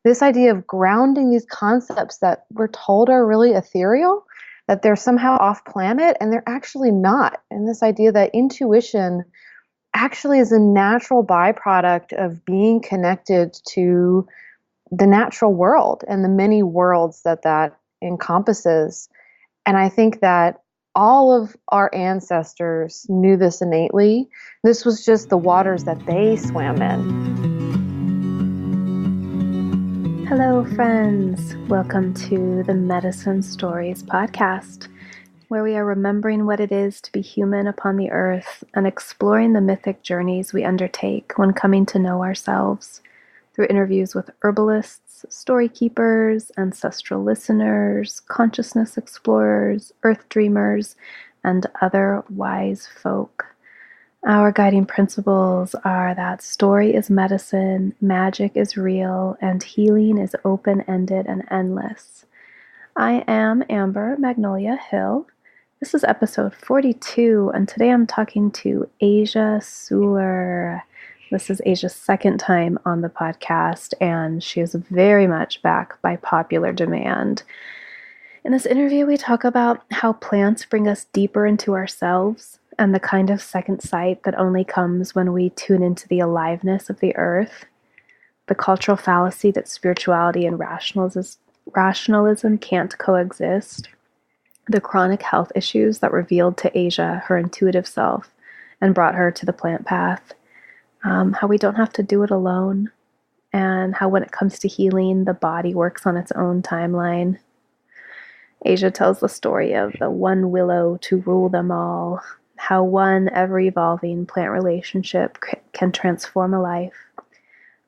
this idea of grounding these concepts that we're told are really ethereal, that they're somehow off planet, and they're actually not. And this idea that intuition actually is a natural byproduct of being connected to the natural world and the many worlds that that encompasses. And I think that all of our ancestors knew this innately. This was just the waters that they swam in. Hello, friends. Welcome to the Medicine Stories podcast, where we are remembering what it is to be human upon the earth and exploring the mythic journeys we undertake when coming to know ourselves through interviews with herbalists, story keepers, ancestral listeners, consciousness explorers, earth dreamers, and other wise folk. Our guiding principles are that story is medicine, magic is real, and healing is open-ended and endless. I am Amber Magnolia Hill. This is episode 42, and today I'm talking to Asia Suler. This is Asia's second time on the podcast, and she is very much back by popular demand. In this interview, we talk about how plants bring us deeper into ourselves and the kind of second sight that only comes when we tune into the aliveness of the earth, the cultural fallacy that spirituality and rationalism can't coexist, the chronic health issues that revealed to Asia her intuitive self and brought her to the plant path, how we don't have to do it alone, and how when it comes to healing, the body works on its own timeline. Asia tells the story of the one willow to rule them all, how one ever-evolving plant relationship can transform a life,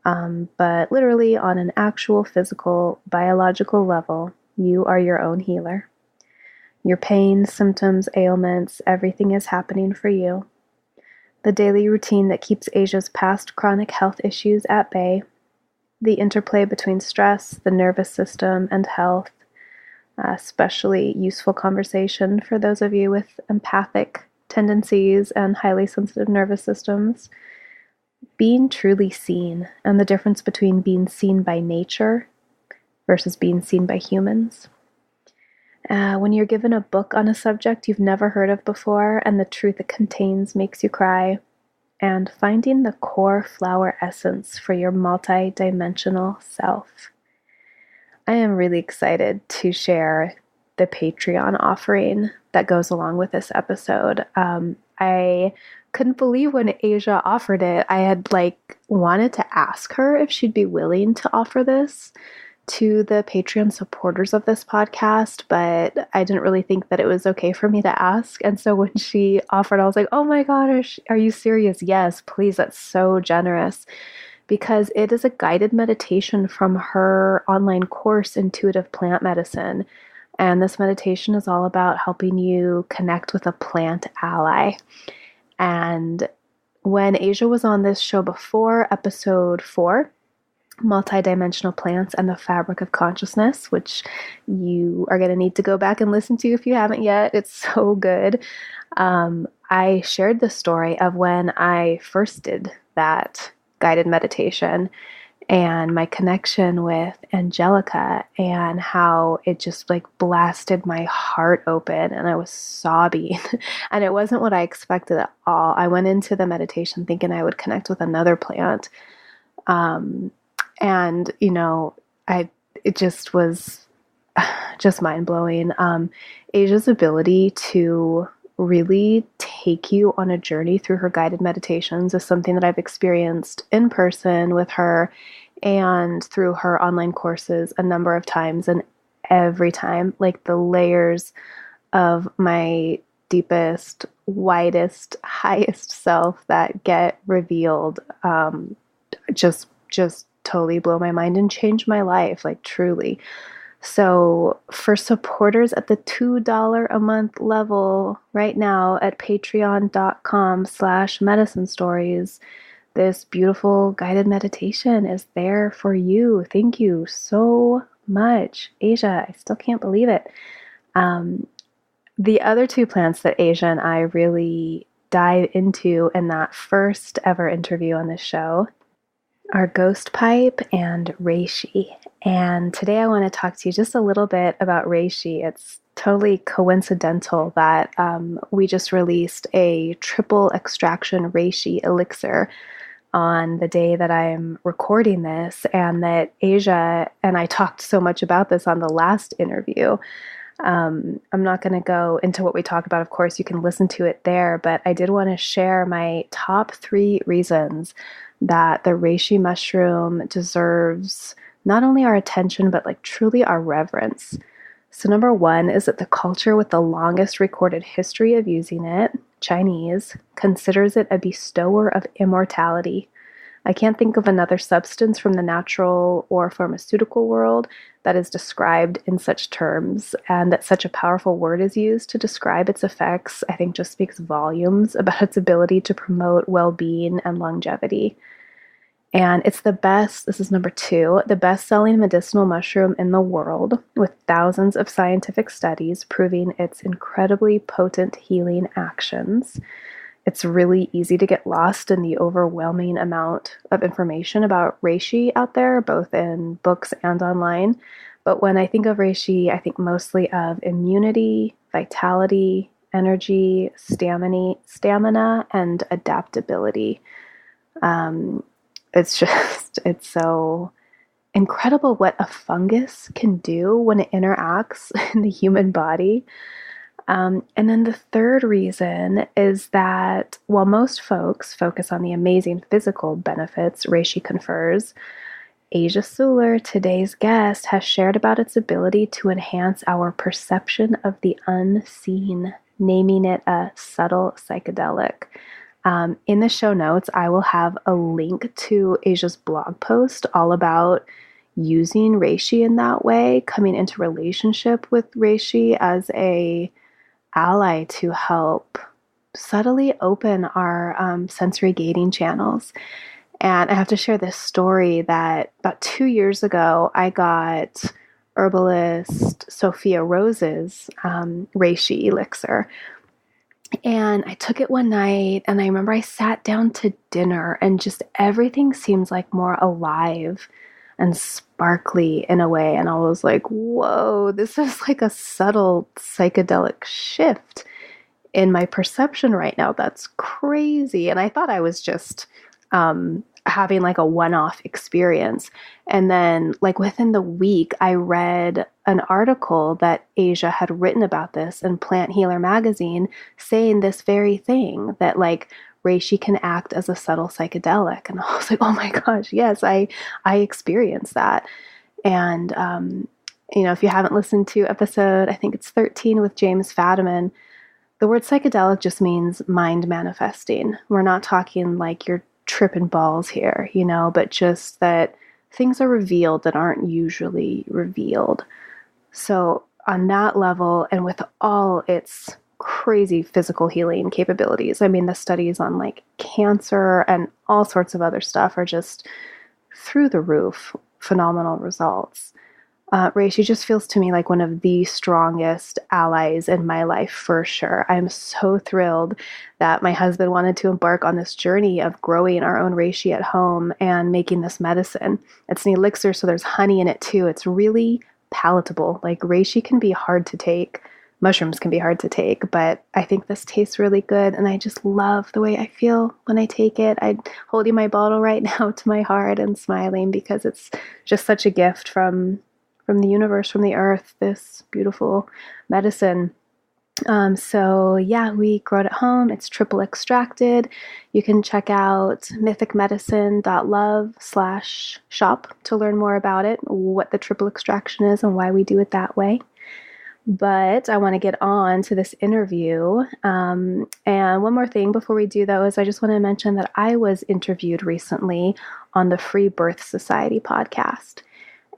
but literally on an actual physical, biological level, you are your own healer. Your pain, symptoms, ailments, everything is happening for you. The daily routine that keeps Asia's past chronic health issues at bay, the interplay between stress, the nervous system, and health, especially useful conversation for those of you with empathic tendencies and highly sensitive nervous systems, being truly seen, and the difference between being seen by nature versus being seen by humans. When you're given a book on a subject you've never heard of before and the truth it contains makes you cry, and finding the core flower essence for your multi-dimensional self. I am really excited to share the Patreon offering that goes along with this episode. I couldn't believe when Asia offered it. I had wanted to ask her if she'd be willing to offer this to the Patreon supporters of this podcast, but I didn't really think that it was okay for me to ask. And so when she offered, I was like, oh my God, are you serious? Yes, please. That's so generous. Because it is a guided meditation from her online course, Intuitive Plant Medicine. And this meditation is all about helping you connect with a plant ally. And when Asia was on this show before, episode 4, Multidimensional Plants and the Fabric of Consciousness, which you are going to need to go back and listen to if you haven't yet. It's so good. I shared the story of when I first did that guided meditation and my connection with Angelica and how it just blasted my heart open and I was sobbing. And it wasn't what I expected at all. I went into the meditation thinking I would connect with another plant. And it just was just mind-blowing. Asia's ability to really take you on a journey through her guided meditations is something that I've experienced in person with her and through her online courses a number of times. And every time, the layers of my deepest, widest, highest self that get revealed just totally blow my mind and change my life, truly. So for supporters at the $2 a month level right now at patreon.com/medicine stories, this beautiful guided meditation is there for you. Thank you so much, Asia. I still can't believe it. The other two plants that Asia and I really dive into in that first ever interview on this show our ghost pipe, and Reishi. And today I want to talk to you just a little bit about Reishi. It's totally coincidental that we just released a triple extraction Reishi elixir on the day that I'm recording this, and that Asia and I talked so much about this on the last interview. I'm not going to go into what we talk about. Of course, you can listen to it there, but I did want to share my top 3 reasons that the reishi mushroom deserves not only our attention, but like truly our reverence. So, number 1 is that the culture with the longest recorded history of using it, Chinese, considers it a bestower of immortality. I can't think of another substance from the natural or pharmaceutical world that is described in such terms, and that such a powerful word is used to describe its effects, I think just speaks volumes about its ability to promote well-being and longevity. And it's the best, this is number 2, the best-selling medicinal mushroom in the world, with thousands of scientific studies proving its incredibly potent healing actions. It's really easy to get lost in the overwhelming amount of information about reishi out there, both in books and online. But when I think of reishi, I think mostly of immunity, vitality, energy, stamina, and adaptability. It's so incredible what a fungus can do when it interacts in the human body. And then the third reason is that while most folks focus on the amazing physical benefits reishi confers, Asia Suler, today's guest, has shared about its ability to enhance our perception of the unseen, naming it a subtle psychedelic. In the show notes, I will have a link to Asia's blog post all about using reishi in that way, coming into relationship with reishi as a ally to help subtly open our sensory gating channels. And I have to share this story that about 2 years ago, I got herbalist Sophia Rose's reishi elixir. And I took it one night, and I remember I sat down to dinner, and just everything seems like more alive and sparkly in a way. And I was like, whoa, this is like a subtle psychedelic shift in my perception right now. That's crazy. And I thought I was just having like a one-off experience. And then like within the week, I read an article that Asia had written about this in Plant Healer magazine, saying this very thing, that like reishi can act as a subtle psychedelic. And I was like, oh my gosh, yes, I experienced that. And, if you haven't listened to episode, I think it's 13 with James Fadiman, the word psychedelic just means mind manifesting. We're not talking like you're tripping balls here, but just that things are revealed that aren't usually revealed. So on that level, and with all its crazy physical healing capabilities, I mean, the studies on like cancer and all sorts of other stuff are just through the roof, phenomenal results. Reishi just feels to me like one of the strongest allies in my life for sure. I'm so thrilled that my husband wanted to embark on this journey of growing our own reishi at home and making this medicine. It's an elixir, so there's honey in it too. It's really palatable. Like reishi can be hard to take. Mushrooms can be hard to take, but I think this tastes really good, and I just love the way I feel when I take it. I'm holding my bottle right now to my heart and smiling because it's just such a gift from the universe, from the earth, this beautiful medicine. So yeah, we grow it at home. It's triple extracted. You can check out mythicmedicine.love/shop to learn more about it, what the triple extraction is and why we do it that way. But I want to get on to this interview. And one more thing before we do, though, is I just want to mention that I was interviewed recently on the Free Birth Society podcast.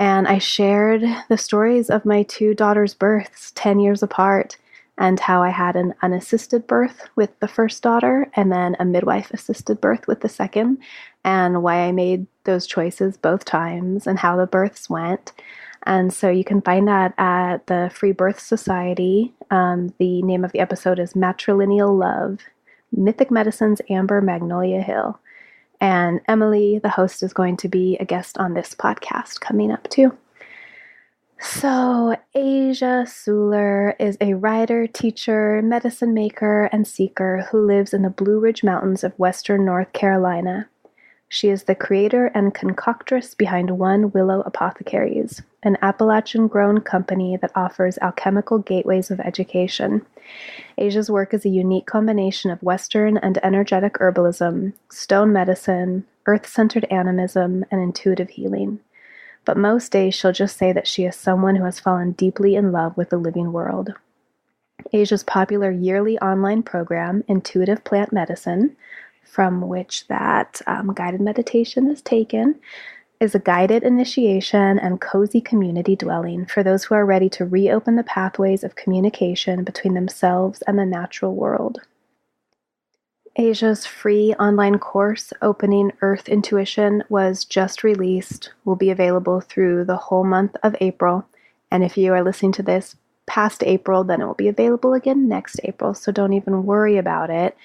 And I shared the stories of my 2 daughters' births 10 years apart, and how I had an unassisted birth with the first daughter and then a midwife-assisted birth with the second, and why I made those choices both times and how the births went. And so you can find that at the Free Birth Society. The name of the episode is Matrilineal Love, Mythic Medicine's Amber Magnolia Hill. And Emily, the host, is going to be a guest on this podcast coming up too. So, Asia Suler is a writer, teacher, medicine maker, and seeker who lives in the Blue Ridge Mountains of Western North Carolina. She is the creator and concoctress behind One Willow Apothecaries, an Appalachian-grown company that offers alchemical gateways of education. Asia's work is a unique combination of Western and energetic herbalism, stone medicine, earth-centered animism, and intuitive healing. But most days she'll just say that she is someone who has fallen deeply in love with the living world. Asia's popular yearly online program, Intuitive Plant Medicine, from which that guided meditation is taken, is a guided initiation and cozy community dwelling for those who are ready to reopen the pathways of communication between themselves and the natural world. Asia's free online course, Opening Earth Intuition, was just released, will be available through the whole month of April, and if you are listening to this past April, then it will be available again next April, so don't even worry about it.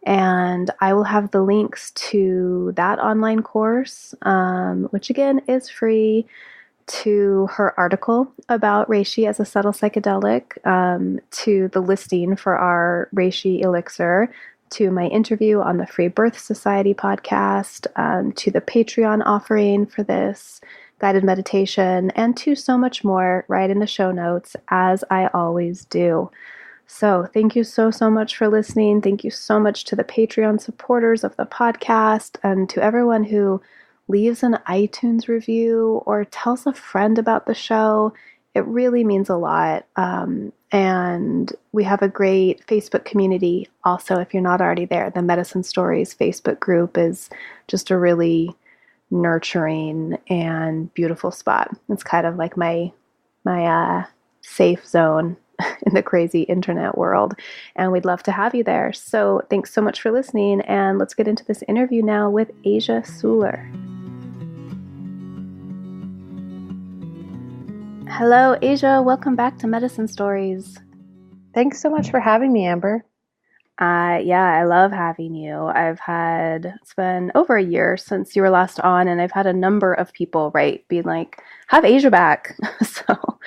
And I will have the links to that online course, which again is free, to her article about Reishi as a subtle psychedelic, to the listing for our Reishi elixir, to my interview on the Free Birth Society podcast, to the Patreon offering for this guided meditation, and to so much more right in the show notes, as I always do. So thank you so much for listening. Thank you so much to the Patreon supporters of the podcast and to everyone who leaves an iTunes review or tells a friend about the show. It really means a lot. And we have a great Facebook community also, if you're not already there. The Medicine Stories Facebook group is just a really nurturing and beautiful spot. It's kind of like my safe zone in the crazy internet world, and we'd love to have you there. So thanks so much for listening, and let's get into this interview now with Asia Suler. Hello, Asia. Welcome back to Medicine Stories. Thanks so much for having me, Amber. Yeah, I love having you. It's been over a year since you were last on, and I've had a number of people being like, have Asia back. So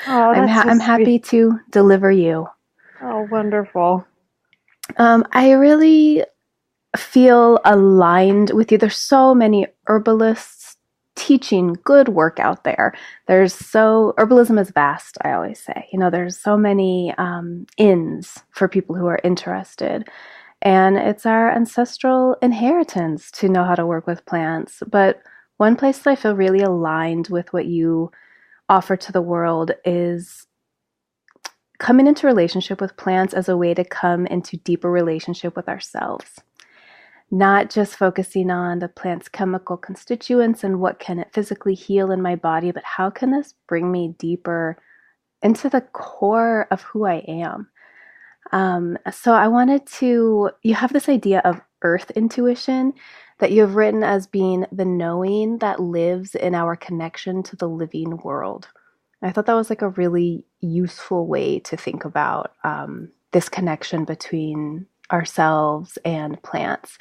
I'm happy to deliver you. Oh, wonderful. I really feel aligned with you. There's so many herbalists teaching good work out there. Herbalism is vast, I always say. There's so many ins for people who are interested. And it's our ancestral inheritance to know how to work with plants. But one place that I feel really aligned with what you offer to the world is coming into relationship with plants as a way to come into deeper relationship with ourselves. Not just focusing on the plant's chemical constituents and what can it physically heal in my body, but how can this bring me deeper into the core of who I am? So I wanted you have this idea of earth intuition that you have written as being the knowing that lives in our connection to the living world. I thought that was a really useful way to think about this connection between ourselves and plants.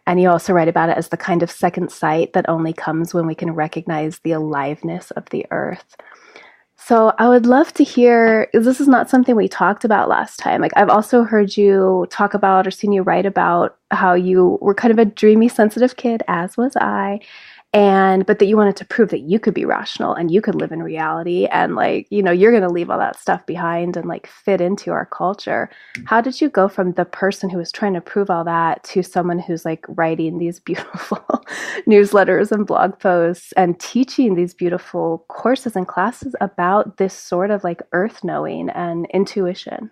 And you also write about it as the kind of second sight that only comes when we can recognize the aliveness of the earth. So I would love to hear, this is not something we talked about last time. I've also heard you talk about or seen you write about how you were kind of a dreamy, sensitive kid, as was I, but that you wanted to prove that you could be rational and you could live in reality and you're going to leave all that stuff behind and fit into our culture. How did you go from the person who was trying to prove all that to someone who's writing these beautiful newsletters and blog posts and teaching these beautiful courses and classes about this sort of earth knowing and intuition?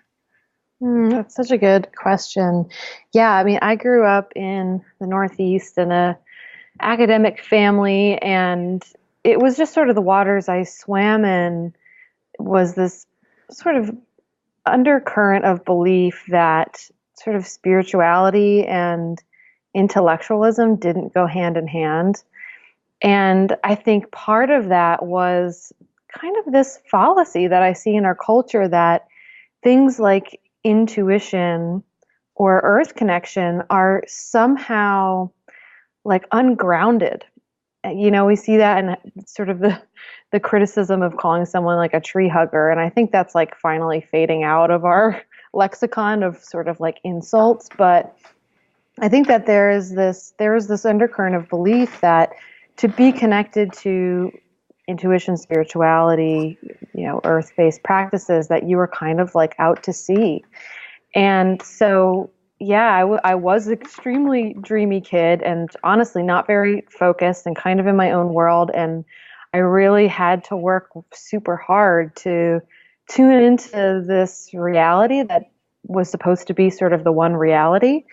That's such a good question. Yeah, I grew up in the Northeast in a academic family, and it was just sort of the waters I swam in was this sort of undercurrent of belief that sort of spirituality and intellectualism didn't go hand in hand. And I think part of that was kind of this fallacy that I see in our culture that things like intuition or earth connection are somehow like ungrounded. We see that in sort of the criticism of calling someone like a tree hugger, and I think that's like finally fading out of our lexicon of sort of like insults. But I think that there is this undercurrent of belief that to be connected to intuition, spirituality, earth-based practices, that you were kind of like out to sea. And so, yeah, I was an extremely dreamy kid and honestly not very focused and kind of in my own world. And I really had to work super hard to tune into this reality that was supposed to be sort of the one reality.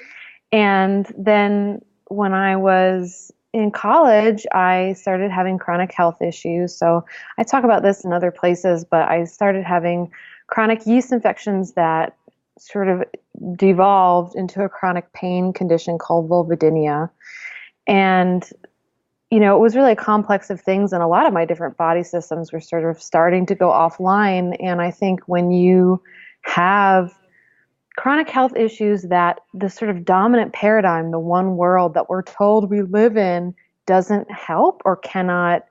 And then when I was in college, I started having chronic health issues. So I talk about this in other places, but I started having chronic yeast infections that sort of devolved into a chronic pain condition called vulvodynia. And, it was really a complex of things, and a lot of my different body systems were sort of starting to go offline. And I think when you have chronic health issues that the sort of dominant paradigm, the one world that we're told we live in, doesn't help or cannot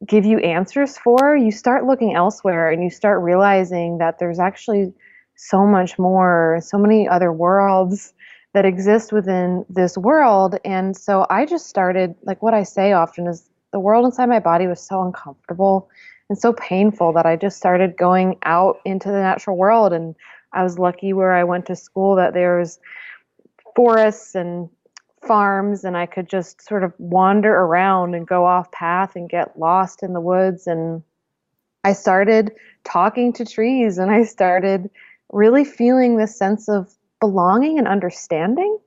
give you answers for, you start looking elsewhere and you start realizing that there's actually so much more, so many other worlds that exist within this world. And so I just started, like what I say often is the world inside my body was so uncomfortable and so painful that I just started going out into the natural world. And I was lucky where I went to school that there was forests and farms, and I could just sort of wander around and go off path and get lost in the woods. And I started talking to trees, and I started really feeling this sense of belonging and understanding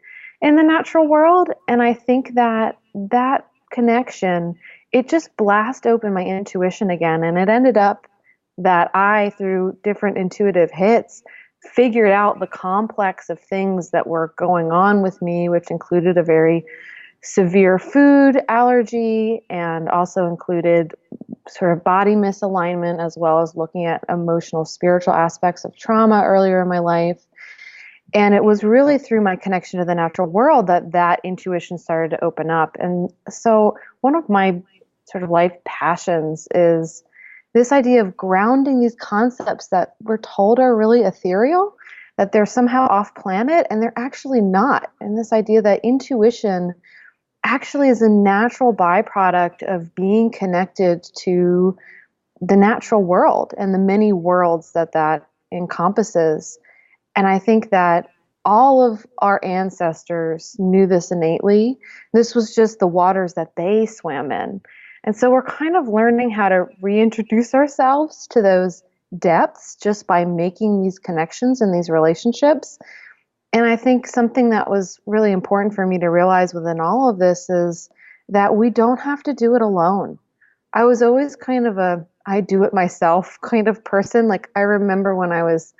in the natural world. And I think that that connection, it just blasted open my intuition again. And it ended up that I, through different intuitive hits, figured out the complex of things that were going on with me, which included a very severe food allergy and also included sort of body misalignment, as well as looking at emotional, spiritual aspects of trauma earlier in my life. And it was really through my connection to the natural world that that intuition started to open up. And so one of my sort of life passions is this idea of grounding these concepts that we're told are really ethereal, that they're somehow off planet, and they're actually not. And this idea that intuition actually is a natural byproduct of being connected to the natural world and the many worlds that that encompasses. And I think that all of our ancestors knew this innately. This was just the waters that they swam in. And so we're kind of learning how to reintroduce ourselves to those depths just by making these connections and these relationships. And I think something that was really important for me to realize within all of this is that we don't have to do it alone. I was always kind of I do it myself kind of person. Like I remember when I was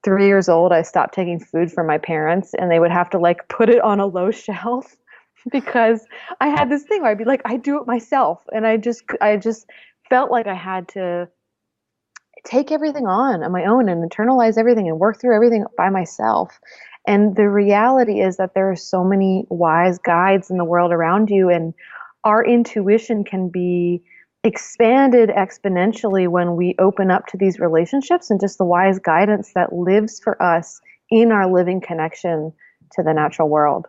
3 years old, I stopped taking food from my parents, and they would have to like put it on a low shelf because I had this thing where I'd be like, I do it myself. And I just felt like I had to take everything on my own and internalize everything and work through everything by myself. And the reality is that there are so many wise guides in the world around you, and our intuition can be expanded exponentially when we open up to these relationships and just the wise guidance that lives for us in our living connection to the natural world.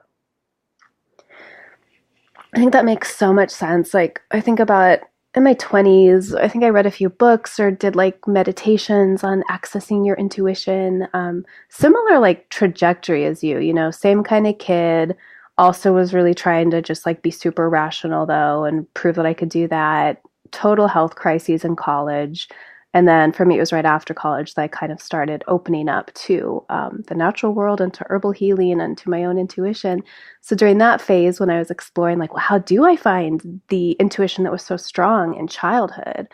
I think that makes so much sense. Like, I think about in my 20s, I think I read a few books or did like meditations on accessing your intuition. Similar like trajectory as same kind of kid. Also was really trying to just like be super rational though and prove that I could do that. Total health crises in college. And then for me, it was right after college that I kind of started opening up to the natural world and to herbal healing and to my own intuition. So during that phase, when I was exploring, like, well, how do I find the intuition that was so strong in childhood?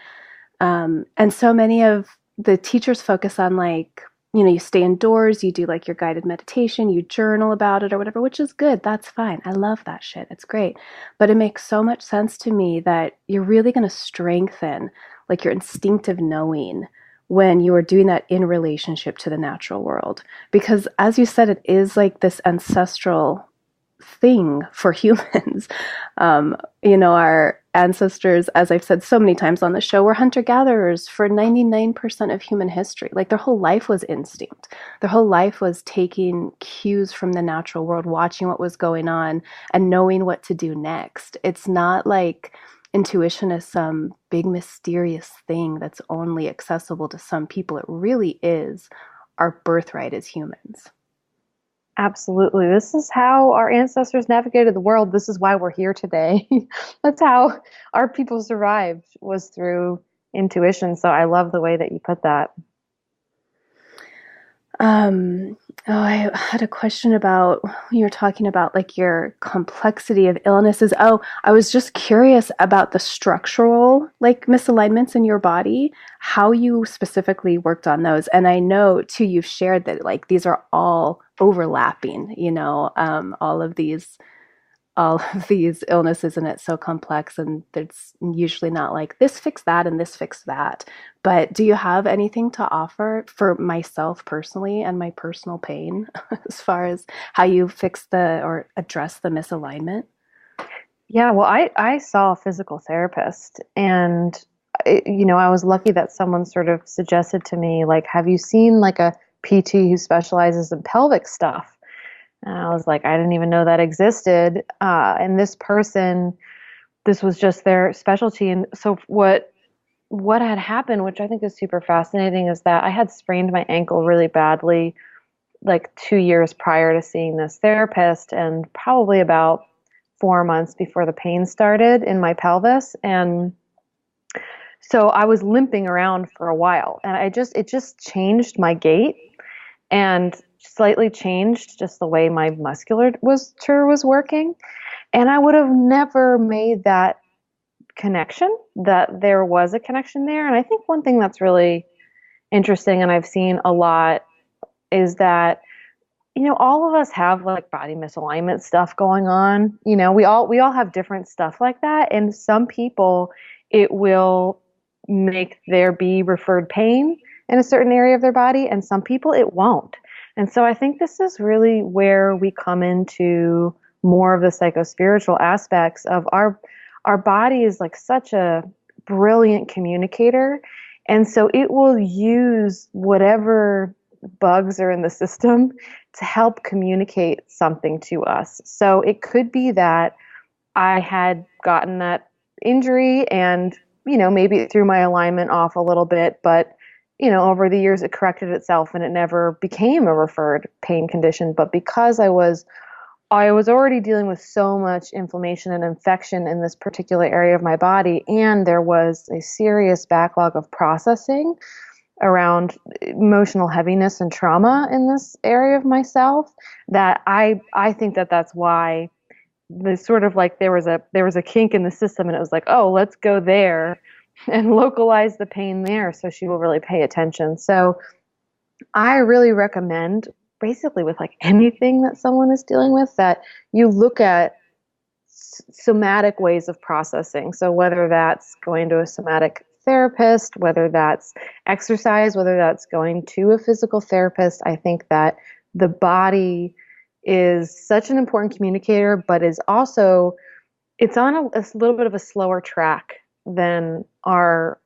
And so many of the teachers focus on like, you stay indoors, you do like your guided meditation, you journal about it or whatever, which is good. That's fine. I love that shit. It's great. But it makes so much sense to me that you're really going to strengthen like your instinctive knowing when you are doing that in relationship to the natural world. Because as you said, it is like this ancestral thing for humans. Our ancestors, as I've said so many times on the show, were hunter-gatherers for 99% of human history. Like their whole life was instinct. Their whole life was taking cues from the natural world, watching what was going on and knowing what to do next. It's not like intuition is some big mysterious thing that's only accessible to some people. It really is our birthright as humans. Absolutely. This is how our ancestors navigated the world. This is why we're here today. That's how our people survived, was through intuition. So I love the way that you put that. I had a question about you were talking about like your complexity of illnesses. Oh, I was just curious about the structural like misalignments in your body, how you specifically worked on those. And I know too, you've shared that like these are all overlapping, all of these illnesses, and it's so complex, and it's usually not like this fix that and this fix that. But do you have anything to offer for myself personally and my personal pain as far as how you fix the or address the misalignment? Yeah, well, I saw a physical therapist, and I was lucky that someone sort of suggested to me, like, have you seen like a PT who specializes in pelvic stuff? And I was like, I didn't even know that existed. And this person, this was just their specialty. And so what had happened, which I think is super fascinating, is that I had sprained my ankle really badly like 2 years prior to seeing this therapist, and probably about 4 months before the pain started in my pelvis. And so I was limping around for a while, and it just changed my gait and slightly changed just the way my musculature was working. And I would have never made that connection, that there was a connection there. And I think one thing that's really interesting, and I've seen a lot, is that all of us have like body misalignment stuff going on. We all have different stuff like that, and some people, it will make there be referred pain in a certain area of their body, and some people it won't. And so I think this is really where we come into more of the psychospiritual aspects of our body is like such a brilliant communicator. And so it will use whatever bugs are in the system to help communicate something to us. So it could be that I had gotten that injury and, maybe it threw my alignment off a little bit, but over the years it corrected itself and it never became a referred pain condition. But because I was already dealing with so much inflammation and infection in this particular area of my body, and there was a serious backlog of processing around emotional heaviness and trauma in this area of myself, that I think that that's why the sort of like there was a kink in the system, and it was like, oh, let's go there and localize the pain there so she will really pay attention. So I really recommend, basically with like anything that someone is dealing with, that you look at somatic ways of processing. So whether that's going to a somatic therapist, whether that's exercise, whether that's going to a physical therapist, I think that the body is such an important communicator, but is also, it's on a little bit of a slower track than our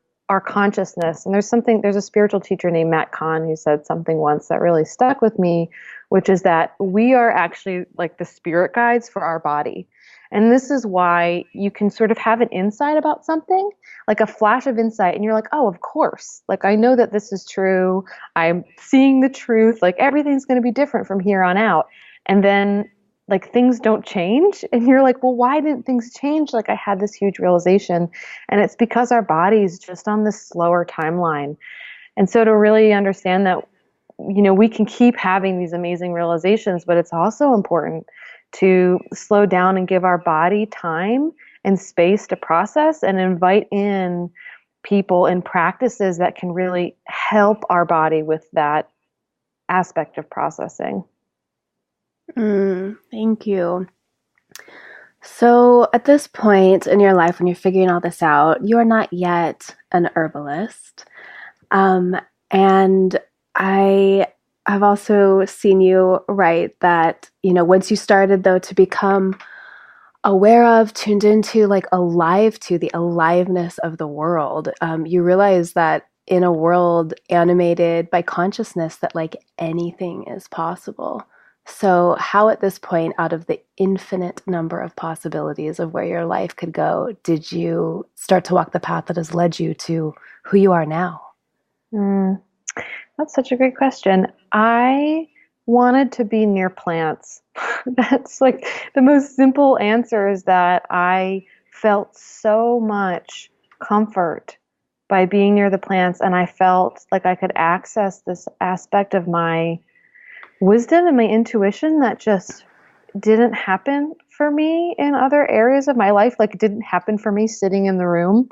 consciousness. And there's a spiritual teacher named Matt Kahn who said something once that really stuck with me, which is that we are actually like the spirit guides for our body. And this is why you can sort of have an insight about something, like a flash of insight, and you're like, oh, of course. Like, I know that this is true. I'm seeing the truth. Like, everything's going to be different from here on out. And then, like, things don't change. And you're like, well, why didn't things change? Like, I had this huge realization. And it's because our body's just on this slower timeline. And so to really understand that, we can keep having these amazing realizations, but it's also important to slow down and give our body time and space to process, and invite in people and practices that can really help our body with that aspect of processing. Thank you. So at this point in your life, when you're figuring all this out, you are not yet an herbalist. And I I've also seen you write that, once you started though to become aware of, tuned into, like alive to the aliveness of the world, you realize that in a world animated by consciousness that like anything is possible. So how at this point, out of the infinite number of possibilities of where your life could go, did you start to walk the path that has led you to who you are now? Mm, that's such a great question. I wanted to be near plants. That's like the most simple answer is that I felt so much comfort by being near the plants, and I felt like I could access this aspect of my wisdom and my intuition that just didn't happen for me in other areas of my life. Like it didn't happen for me sitting in the room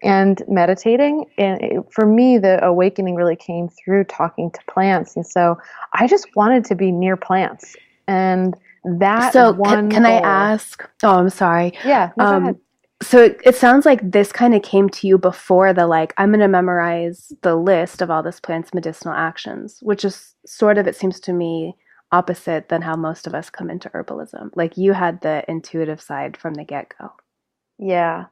and meditating. And for me, the awakening really came through talking to plants. And so I just wanted to be near plants. And that So one can I goal. ask? Oh, I'm sorry. Yeah, no, go ahead. So it sounds like this kind of came to you before the like, I'm going to memorize the list of all this plant's medicinal actions, which is sort of, it seems to me, opposite than how most of us come into herbalism. Like you had the intuitive side from the get go. Yeah.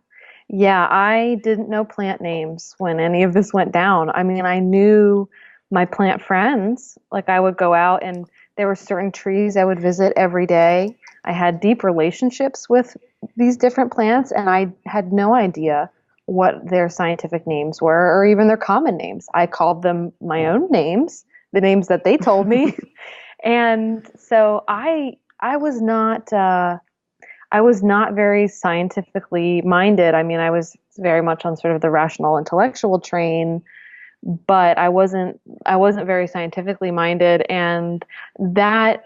Yeah, I didn't know plant names when any of this went down. I mean, I knew my plant friends. Like I would go out and there were certain trees I would visit every day. I had deep relationships with these different plants and I had no idea what their scientific names were or even their common names. I called them my own names, the names that they told me. And so I was not I was not very scientifically minded. I mean, I was very much on sort of the rational intellectual train, but I wasn't very scientifically minded and that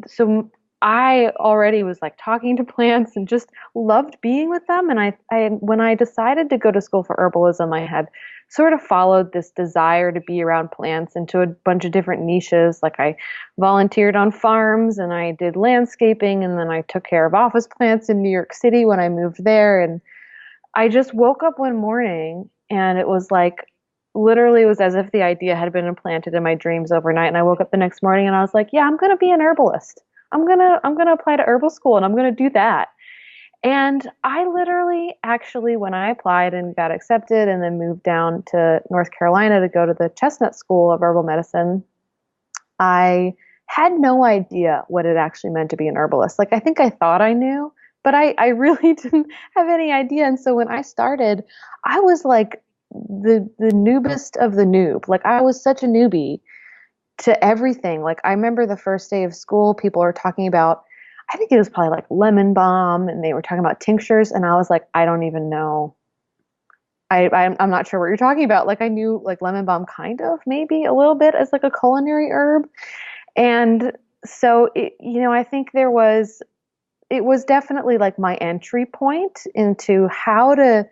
so I already was like talking to plants and just loved being with them and I when I decided to go to school for herbalism I had sort of followed this desire to be around plants into a bunch of different niches. Like I volunteered on farms and I did landscaping and then I took care of office plants in New York City when I moved there. And I just woke up one morning and it was like literally it was as if the idea had been implanted in my dreams overnight. And I woke up the next morning and I was like, yeah, I'm going to be an herbalist. I'm going to apply to herbal school and I'm going to do that. And I literally actually when I applied and got accepted and then moved down to North Carolina to go to the Chestnut School of Herbal Medicine, I had no idea what it actually meant to be an herbalist. Like I think I thought I knew, but I really didn't have any idea. And so when I started, I was like the noobest of the noob. Like I was such a newbie to everything. Like I remember the first day of school, people were talking about, I think it was probably like lemon balm, and they were talking about tinctures, and I was like, I don't even know. I'm not sure what you're talking about. Like I knew like lemon balm kind of maybe a little bit as like a culinary herb, and so I think it was definitely like my entry point into how to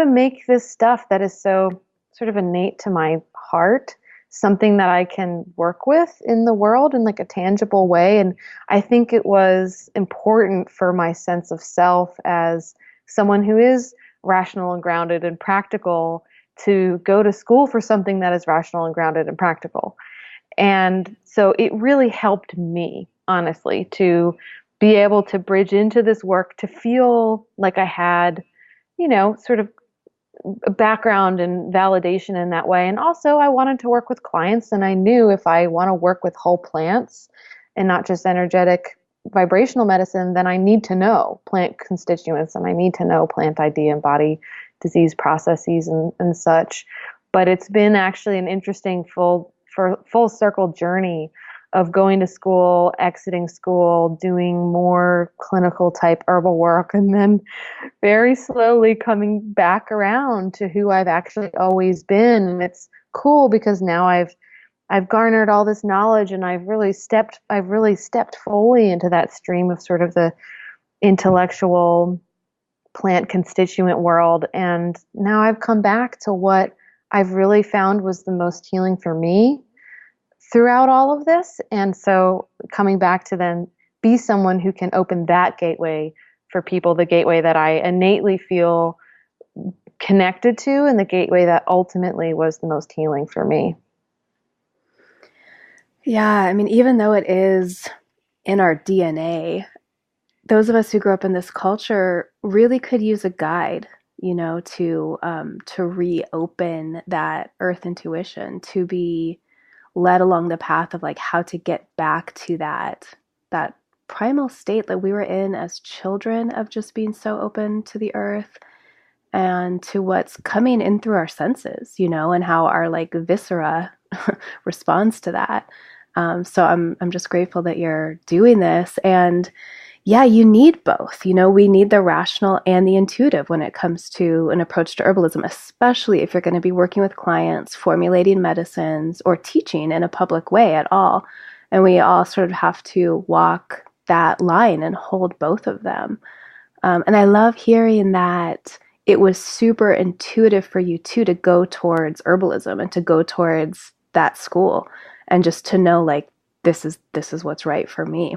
make this stuff that is so sort of innate to my heart something that I can work with in the world in like a tangible way. And I think it was important for my sense of self as someone who is rational and grounded and practical to go to school for something that is rational and grounded and practical. And so it really helped me, honestly, to be able to bridge into this work, to feel like I had, sort of a background and validation in that way. And also, I wanted to work with clients, and I knew if I want to work with whole plants and not just energetic vibrational medicine, then I need to know plant constituents and I need to know plant ID and body disease processes and such. But it's been actually an interesting full circle journey of going to school, exiting school, doing more clinical type herbal work, and then very slowly coming back around to who I've actually always been. And it's cool because now I've garnered all this knowledge and I've really stepped fully into that stream of sort of the intellectual plant constituent world. And now I've come back to what I've really found was the most healing for me throughout all of this. And so coming back to then be someone who can open that gateway for people, the gateway that I innately feel connected to and the gateway that ultimately was the most healing for me. Yeah, I mean, even though it is in our DNA, those of us who grew up in this culture really could use a guide, to reopen that earth intuition, to be led along the path of like how to get back to that primal state that we were in as children of just being so open to the earth and to what's coming in through our senses, and how our like viscera responds to that. So I'm just grateful that you're doing this. And yeah, you need both. We need the rational and the intuitive when it comes to an approach to herbalism, especially if you're going to be working with clients, formulating medicines, or teaching in a public way at all. And we all sort of have to walk that line and hold both of them. And I love hearing that it was super intuitive for you too to go towards herbalism and to go towards that school and just to know like this is what's right for me.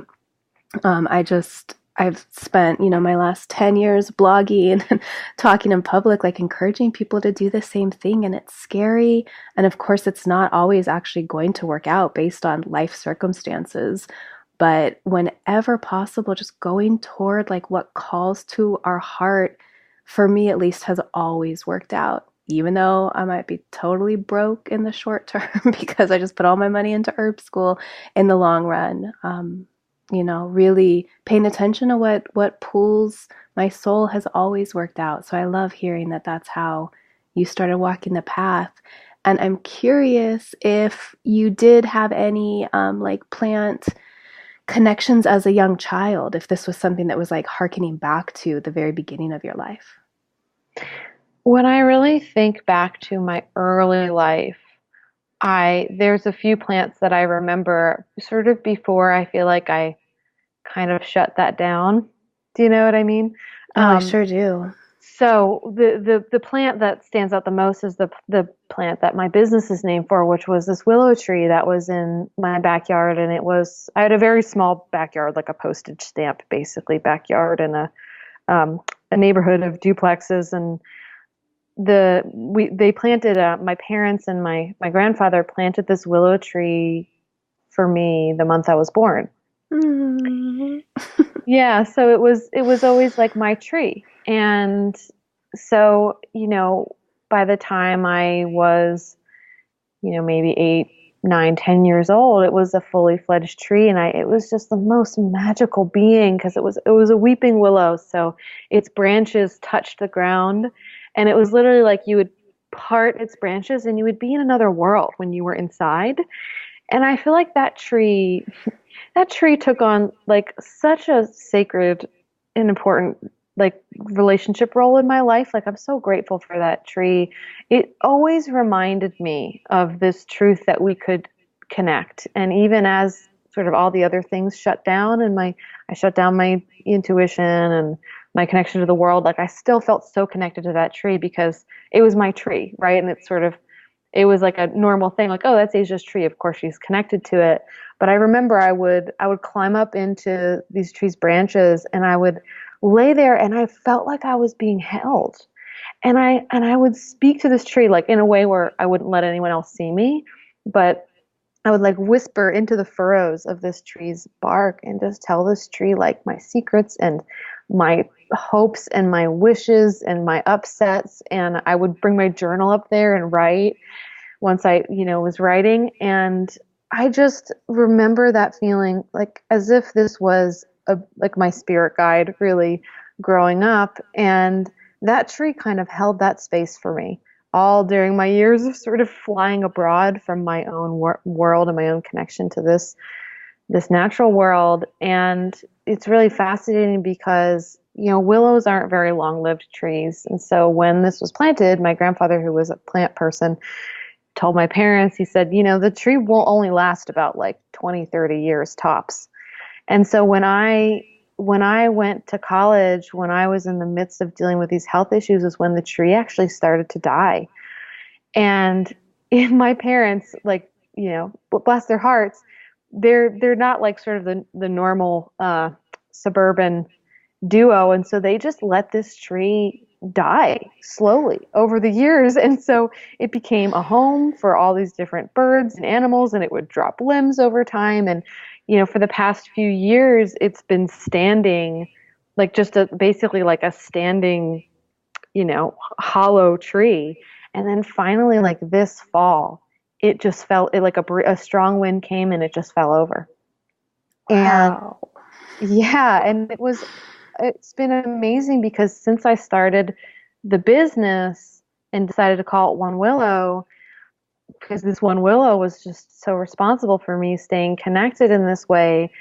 I've spent, my last 10 years blogging and talking in public, like encouraging people to do the same thing. And it's scary. And of course, it's not always actually going to work out based on life circumstances. But whenever possible, just going toward like what calls to our heart, for me at least, has always worked out. Even though I might be totally broke in the short term because I just put all my money into herb school, in the long run, really paying attention to what pulls my soul has always worked out. So I love hearing that that's how you started walking the path. And I'm curious if you did have any like plant connections as a young child, if this was something that was like hearkening back to the very beginning of your life. When I really think back to my early life, I there's a few plants that I remember sort of before I feel like I kind of shut that down. Do you know what I mean? Oh, I Um, sure do. so the plant that stands out the most is the plant that my business is named for, which was this willow tree that was in my backyard, and I had a very small backyard, like a postage stamp, basically backyard in a neighborhood of duplexes, and they planted my parents and my grandfather planted this willow tree for me the month I was born. Mm. Yeah, so it was always like my tree. And so, by the time I was, maybe 8, 9, 10 years old, it was a fully fledged tree, and it was just the most magical being because it was a weeping willow, so its branches touched the ground, and it was literally like you would part its branches and you would be in another world when you were inside. And I feel like that tree took on like such a sacred and important like relationship role in my life. Like I'm so grateful for that tree. It always reminded me of this truth that we could connect. And even as sort of all the other things shut down and I shut down my intuition and my connection to the world, like I still felt so connected to that tree because it was my tree, right? And it was like a normal thing, like, oh, that's Asia's tree. Of course she's connected to it. But I remember I would climb up into these trees' branches and I would lay there and I felt like I was being held. And I would speak to this tree like in a way where I wouldn't let anyone else see me, but I would like whisper into the furrows of this tree's bark and just tell this tree like my secrets and my hopes and my wishes and my upsets. And I would bring my journal up there and write once I, was writing. And I just remember that feeling like as if this was like my spirit guide really growing up. And that tree kind of held that space for me all during my years of sort of flying abroad from my own world and my own connection to this natural world. And it's really fascinating because, willows aren't very long-lived trees. And so when this was planted, my grandfather, who was a plant person, told my parents, he said, the tree will only last about like 20, 30 years tops. And so when I went to college, when I was in the midst of dealing with these health issues, is when the tree actually started to die. And in my parents, like, bless their hearts, they're not like sort of the normal suburban duo, and so they just let this tree die slowly over the years. And so it became a home for all these different birds and animals, and it would drop limbs over time. And, for the past few years, it's been standing like just basically like a standing, hollow tree. And then finally, like this fall, it just fell, like a strong wind came and it just fell over. And Wow. yeah, and it's been amazing because since I started the business and decided to call it One Willow, because this One Willow was just so responsible for me staying connected in this way.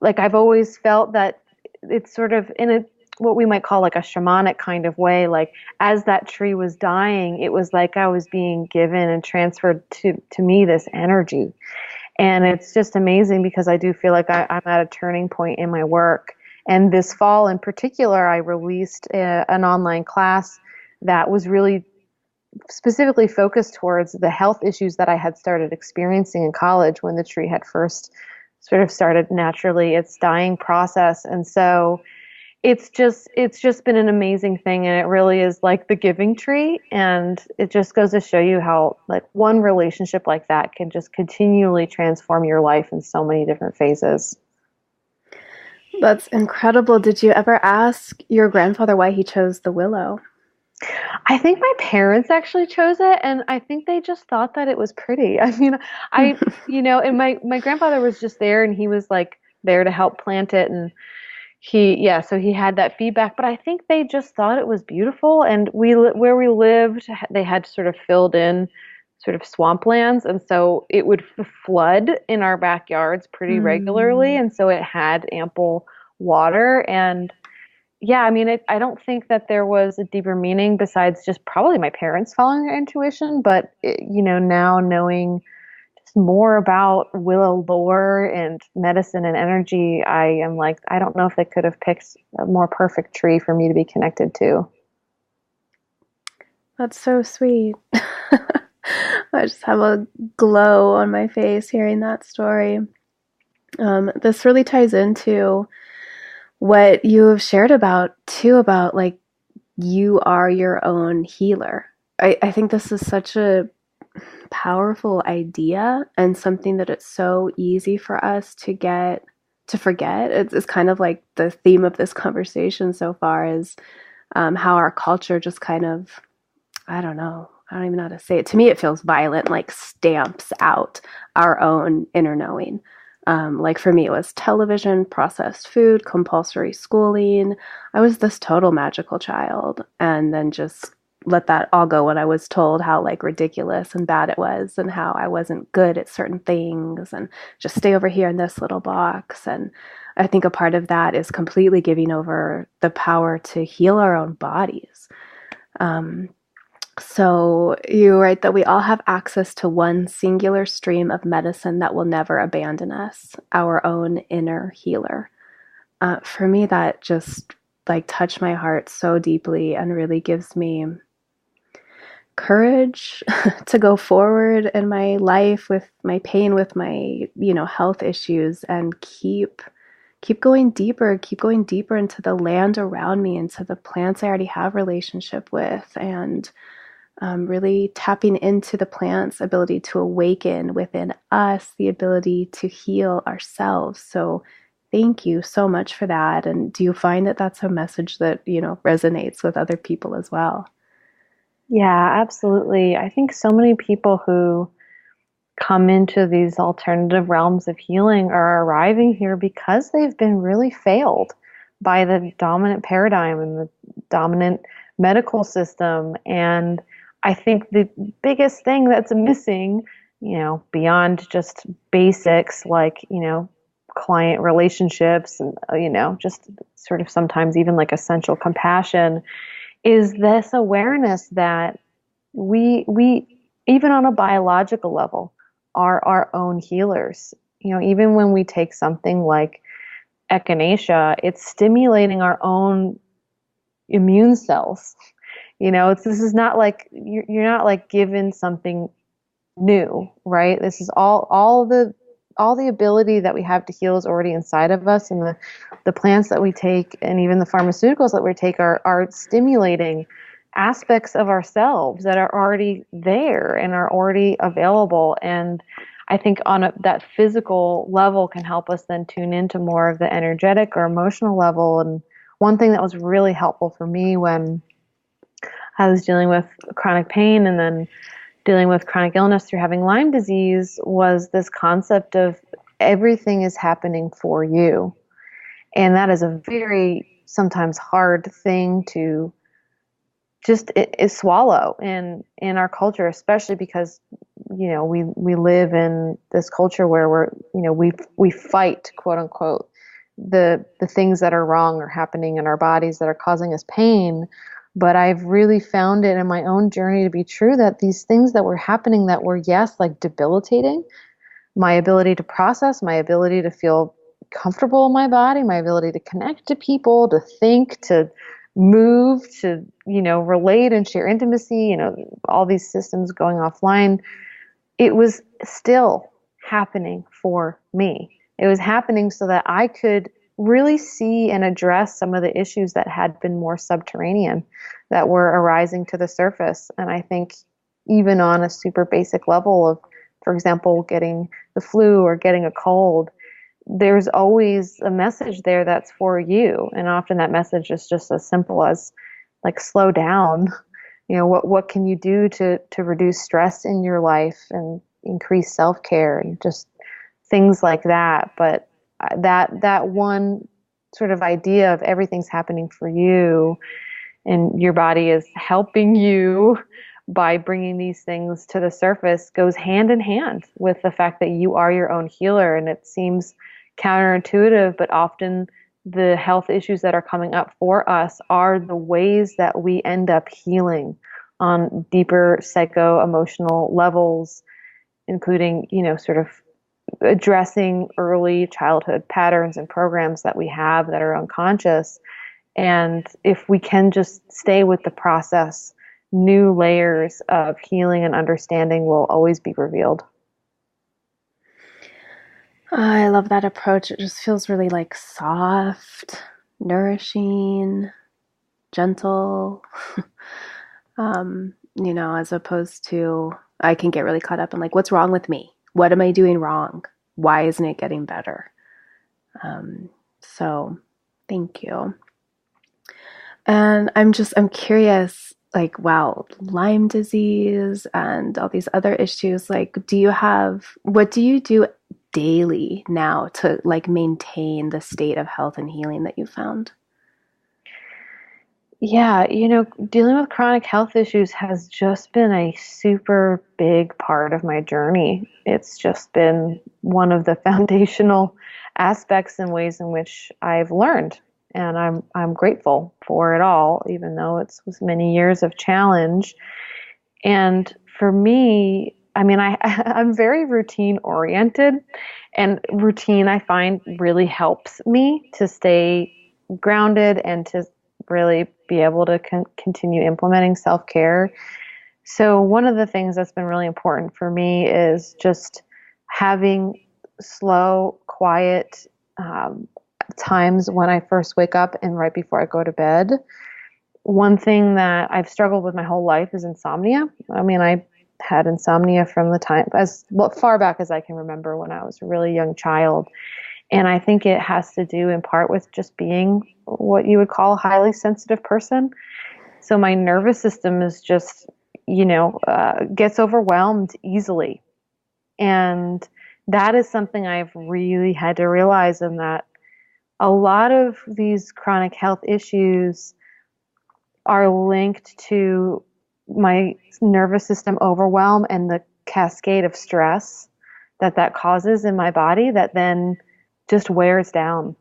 Like I've always felt that it's sort of in a what we might call like a shamanic kind of way. Like as that tree was dying, it was like I was being given and transferred to me this energy. And it's just amazing because I do feel like I'm at a turning point in my work. And this fall in particular, I released an online class that was really specifically focused towards the health issues that I had started experiencing in college when the tree had first sort of started naturally its dying process. And so it's just been an amazing thing, and it really is like the giving tree. And it just goes to show you how like one relationship like that can just continually transform your life in so many different phases. That's incredible. Did you ever ask your grandfather why he chose the willow? I think my parents actually chose it, and I think they just thought that it was pretty. I mean, I, and my grandfather was just there, and he was like there to help plant it, and so he had that feedback, but I think they just thought it was beautiful. And where we lived, they had sort of filled in sort of swamplands, and so it would flood in our backyards pretty regularly, Mm. and so it had ample water. And yeah, I mean, I don't think that there was a deeper meaning besides just probably my parents following their intuition. But now knowing just more about willow lore and medicine and energy, I am like, I don't know if they could have picked a more perfect tree for me to be connected to. That's so sweet. I just have a glow on my face hearing that story. This really ties into what you have shared about too, about like you are your own healer. I think this is such a powerful idea and something that it's so easy for us to forget. It's kind of like the theme of this conversation so far is how our culture just kind of, I don't know, I don't even know how to say it. To me, it feels violent, like stamps out our own inner knowing. Like for me, it was television, processed food, compulsory schooling. I was this total magical child, and then just let that all go when I was told how like ridiculous and bad it was, and how I wasn't good at certain things, and just stay over here in this little box. And I think a part of that is completely giving over the power to heal our own bodies. Um, so you write that we all have access to one singular stream of medicine that will never abandon us, our own inner healer. For me, that just like touched my heart so deeply and really gives me courage to go forward in my life with my pain, with my, health issues, and keep going deeper into the land around me, into the plants I already have relationship with, and really tapping into the plant's ability to awaken within us the ability to heal ourselves. So thank you so much for that. And do you find that that's a message that, resonates with other people as well? Yeah, absolutely. I think so many people who come into these alternative realms of healing are arriving here because they've been really failed by the dominant paradigm and the dominant medical system. And I think the biggest thing that's missing, beyond just basics like, client relationships and, just sort of sometimes even like essential compassion, is this awareness that we even on a biological level are our own healers. Even when we take something like echinacea, it's stimulating our own immune cells. This is not like you're not like given something new, right? This is all the all the ability that we have to heal is already inside of us, and the plants that we take and even the pharmaceuticals that we take are stimulating aspects of ourselves that are already there and are already available. And I think on that physical level can help us then tune into more of the energetic or emotional level. And one thing that was really helpful for me when I was dealing with chronic pain and then dealing with chronic illness through having Lyme disease was this concept of everything is happening for you. And that is a very sometimes hard thing to just swallow in our culture, especially because we live in this culture where we fight, quote unquote, the things that are wrong or happening in our bodies that are causing us pain. But I've really found it in my own journey to be true that these things that were happening that were, yes, like debilitating, my ability to process, my ability to feel comfortable in my body, my ability to connect to people, to think, to move, to, relate and share intimacy, all these systems going offline, it was still happening for me. It was happening so that I could really see and address some of the issues that had been more subterranean that were arising to the surface. And I think even on a super basic level of, for example, getting the flu or getting a cold, there's always a message there that's for you. And often that message is just as simple as like, slow down. What can you do to reduce stress in your life and increase self-care and just things like that. But that one sort of idea of everything's happening for you and your body is helping you by bringing these things to the surface goes hand in hand with the fact that you are your own healer. And it seems counterintuitive, but often the health issues that are coming up for us are the ways that we end up healing on deeper psycho-emotional levels, including, sort of addressing early childhood patterns and programs that we have that are unconscious. And if we can just stay with the process, new layers of healing and understanding will always be revealed. I love that approach. It just feels really like soft, nourishing, gentle, as opposed to I can get really caught up in like, what's wrong with me? What am I doing wrong? Why isn't it getting better? So thank you. And I'm curious, like, wow, Lyme disease and all these other issues, like, what do you do daily now to like maintain the state of health and healing that you found? Yeah, dealing with chronic health issues has just been a super big part of my journey. It's just been one of the foundational aspects and ways in which I've learned. And I'm grateful for it all, even though it was many years of challenge. And for me, I mean, I'm very routine oriented, and routine I find really helps me to stay grounded and to really be able to continue implementing self-care. So one of the things that's been really important for me is just having slow, quiet times when I first wake up and right before I go to bed. One thing that I've struggled with my whole life is insomnia. I mean, I had insomnia from the time as far back as I can remember when I was a really young child. And I think it has to do in part with just being what you would call a highly sensitive person. So my nervous system is just, gets overwhelmed easily. And that is something I've really had to realize, in that a lot of these chronic health issues are linked to my nervous system overwhelm and the cascade of stress that causes in my body that then just wears down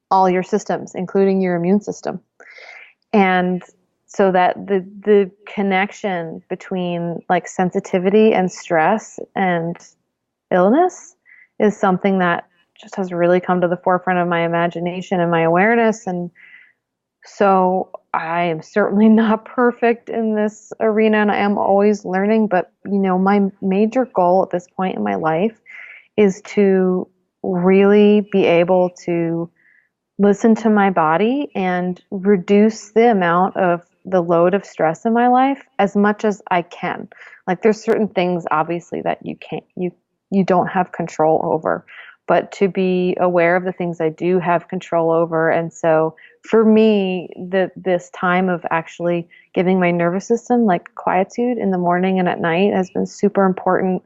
all your systems, including your immune system. And so that the connection between like sensitivity and stress and illness is something that just has really come to the forefront of my imagination and my awareness. And so I am certainly not perfect in this arena, and I am always learning. But, my major goal at this point in my life is to really be able to listen to my body and reduce the amount of the load of stress in my life as much as I can. Like there's certain things obviously that you don't have control over, but to be aware of the things I do have control over. And so for me, this time of actually giving my nervous system like quietude in the morning and at night has been super important.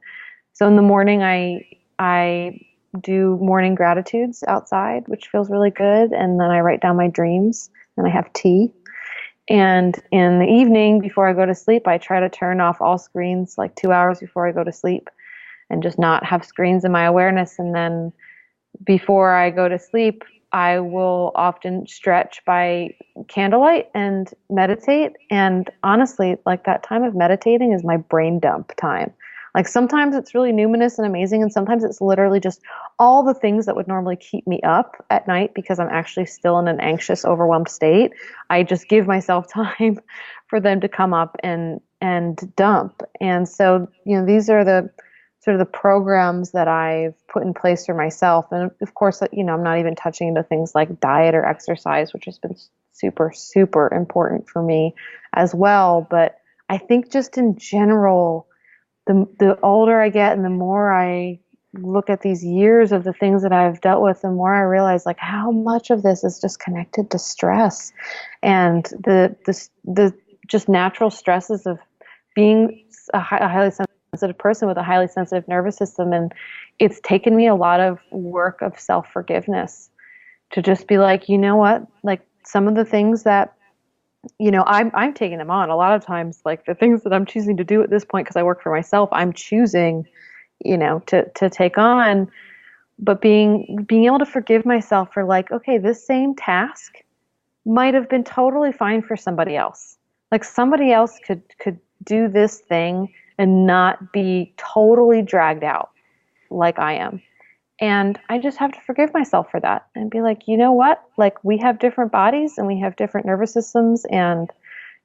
So in the morning I do morning gratitudes outside, which feels really good. And then I write down my dreams and I have tea. And in the evening, before I go to sleep, I try to turn off all screens like 2 hours before I go to sleep and just not have screens in my awareness. And then before I go to sleep, I will often stretch by candlelight and meditate. And honestly, like that time of meditating is my brain dump time. Like sometimes it's really numinous and amazing, and sometimes it's literally just all the things that would normally keep me up at night because I'm actually still in an anxious, overwhelmed state. I just give myself time for them to come up and dump. And so, these are the sort of the programs that I've put in place for myself. And of course, I'm not even touching into things like diet or exercise, which has been super, super important for me as well. But I think just in general, the older I get and the more I look at these years of the things that I've dealt with, the more I realize like how much of this is just connected to stress and the just natural stresses of being a highly sensitive person with a highly sensitive nervous system. And it's taken me a lot of work of self-forgiveness to just be like, you know what, like some of the things that I'm taking them on a lot of times, like the things that I'm choosing to do at this point, because I work for myself, I'm choosing, to take on, but being able to forgive myself for like, okay, this same task might have been totally fine for somebody else. Like somebody else could do this thing and not be totally dragged out like I am. And I just have to forgive myself for that and be like, you know what? Like we have different bodies and we have different nervous systems and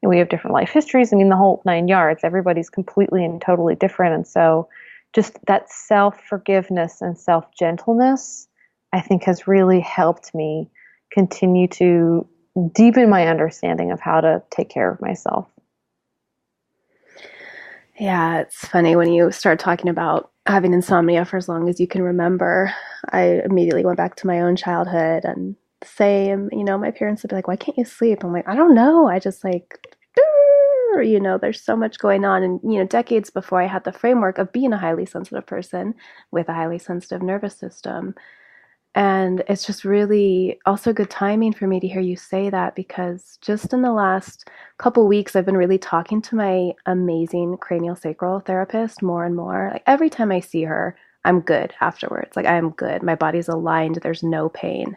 we have different life histories. I mean, the whole 9 yards, everybody's completely and totally different. And so just that self-forgiveness and self-gentleness, I think has really helped me continue to deepen my understanding of how to take care of myself. Yeah, it's funny when you start talking about having insomnia for as long as you can remember. I immediately went back to my own childhood and same, my parents would be like, why can't you sleep? I'm like, I don't know. I just like, there's so much going on. And, decades before I had the framework of being a highly sensitive person with a highly sensitive nervous system. And it's just really also good timing for me to hear you say that because just in the last couple weeks, I've been really talking to my amazing craniosacral therapist more and more. Like every time I see her, I'm good afterwards. Like I am good. My body's aligned. There's no pain.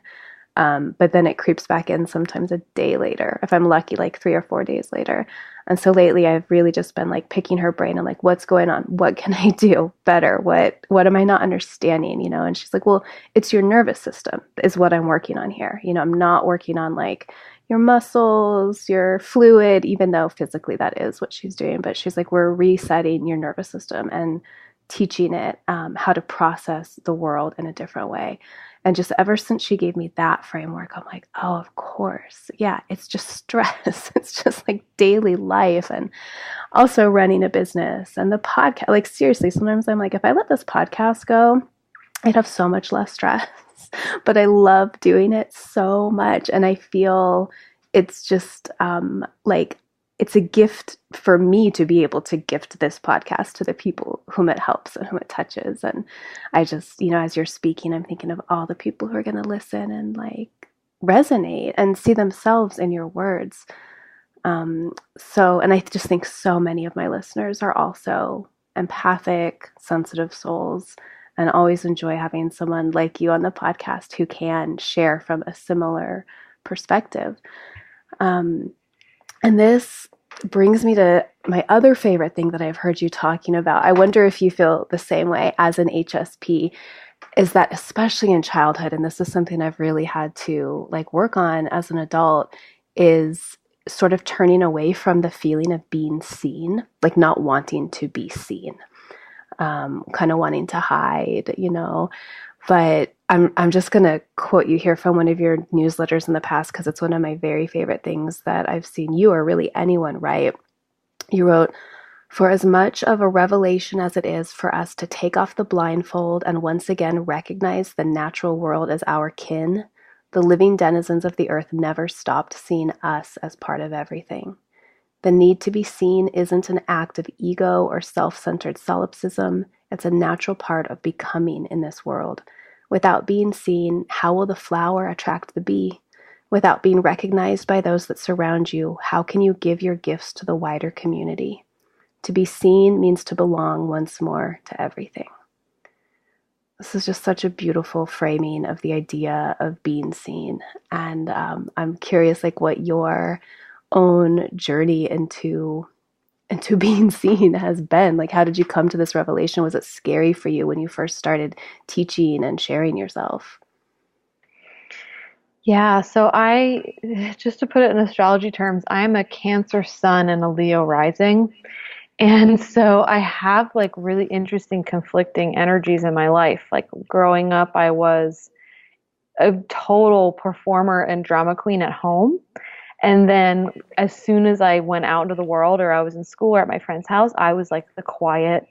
But then it creeps back in sometimes a day later, if I'm lucky, like 3 or 4 days later. And so lately I've really just been like picking her brain and like, what's going on? What can I do better? What am I not understanding? And she's like, well, it's your nervous system is what I'm working on here. I'm not working on like your muscles, your fluid, even though physically that is what she's doing. But she's like, we're resetting your nervous system and teaching it how to process the world in a different way. And just ever since she gave me that framework, I'm like, oh, of course. Yeah, it's just stress. It's just like daily life and also running a business and the podcast. Like seriously, sometimes I'm like, if I let this podcast go, I'd have so much less stress. But I love doing it so much. And I feel it's just like it's a gift for me to be able to gift this podcast to the people whom it helps and whom it touches. And I just, as you're speaking, I'm thinking of all the people who are going to listen and like resonate and see themselves in your words. And I just think so many of my listeners are also empathic, sensitive souls, and always enjoy having someone like you on the podcast who can share from a similar perspective. And this brings me to my other favorite thing that I've heard you talking about. I wonder if you feel the same way as an HSP, is that especially in childhood, and this is something I've really had to like work on as an adult, is sort of turning away from the feeling of being seen, like not wanting to be seen. kind of wanting to hide, But I'm just gonna quote you here from one of your newsletters in the past because it's one of my very favorite things that I've seen you or really anyone write. You wrote, "For as much of a revelation as it is for us to take off the blindfold and once again recognize the natural world as our kin, the living denizens of the earth never stopped seeing us as part of everything. The need to be seen isn't an act of ego or self-centered solipsism. It's a natural part of becoming in this world. Without being seen, how will the flower attract the bee? Without being recognized by those that surround you, how can you give your gifts to the wider community? To be seen means to belong once more to everything." This is just such a beautiful framing of the idea of being seen. And I'm curious, like, what your own journey into being seen has been. Like, how did you come to this revelation? Was it scary for you when you first started teaching and sharing yourself? Yeah, so just to put it in astrology terms, I'm a Cancer sun and a Leo rising. And so I have like really interesting conflicting energies in my life. Like growing up, I was a total performer and drama queen at home. And then as soon as I went out into the world or I was in school or at my friend's house, I was like the quiet,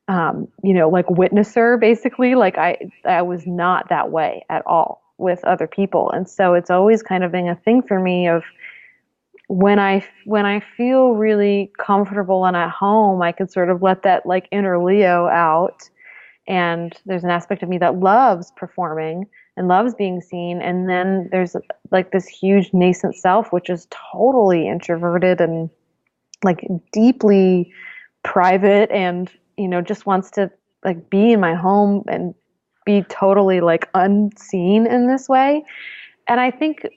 like witnesser basically. Like I was not that way at all with other people. And so it's always kind of been a thing for me of when I feel really comfortable and at home, I can sort of let that like inner Leo out. And there's an aspect of me that loves performing and loves being seen. And then there's like this huge nascent self, which is totally introverted and like deeply private and, just wants to like be in my home and be totally like unseen in this way. And I think,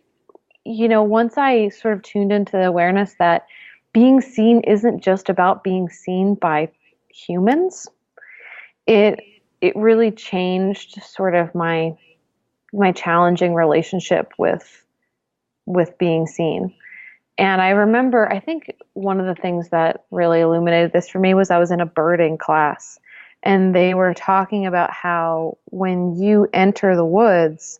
once I sort of tuned into the awareness that being seen isn't just about being seen by humans, it it really changed sort of my challenging relationship with being seen. And I remember, I think one of the things that really illuminated this for me was I was in a birding class and they were talking about how when you enter the woods,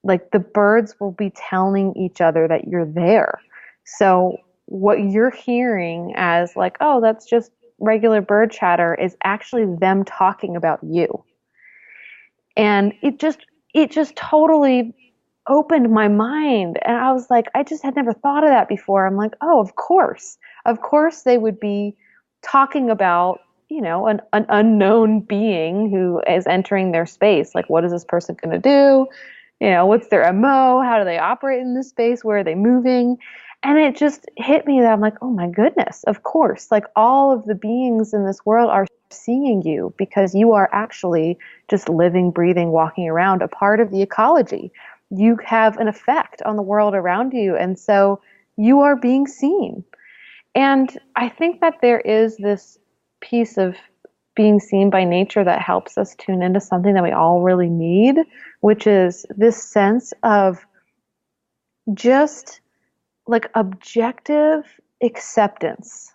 like the birds will be telling each other that you're there. So what you're hearing as like, oh, that's just regular bird chatter is actually them talking about you. And it just totally opened my mind. And I was like, I just had never thought of that before. I'm like, oh, of course. Of course they would be talking about, an unknown being who is entering their space. Like, what is this person going to do? What's their MO? How do they operate in this space? Where are they moving? And it just hit me that I'm like, oh my goodness, of course. Like all of the beings in this world are seeing you because you are actually just living, breathing, walking around, a part of the ecology. You have an effect on the world around you. And so you are being seen. And I think that there is this piece of being seen by nature that helps us tune into something that we all really need, which is this sense of just like objective acceptance.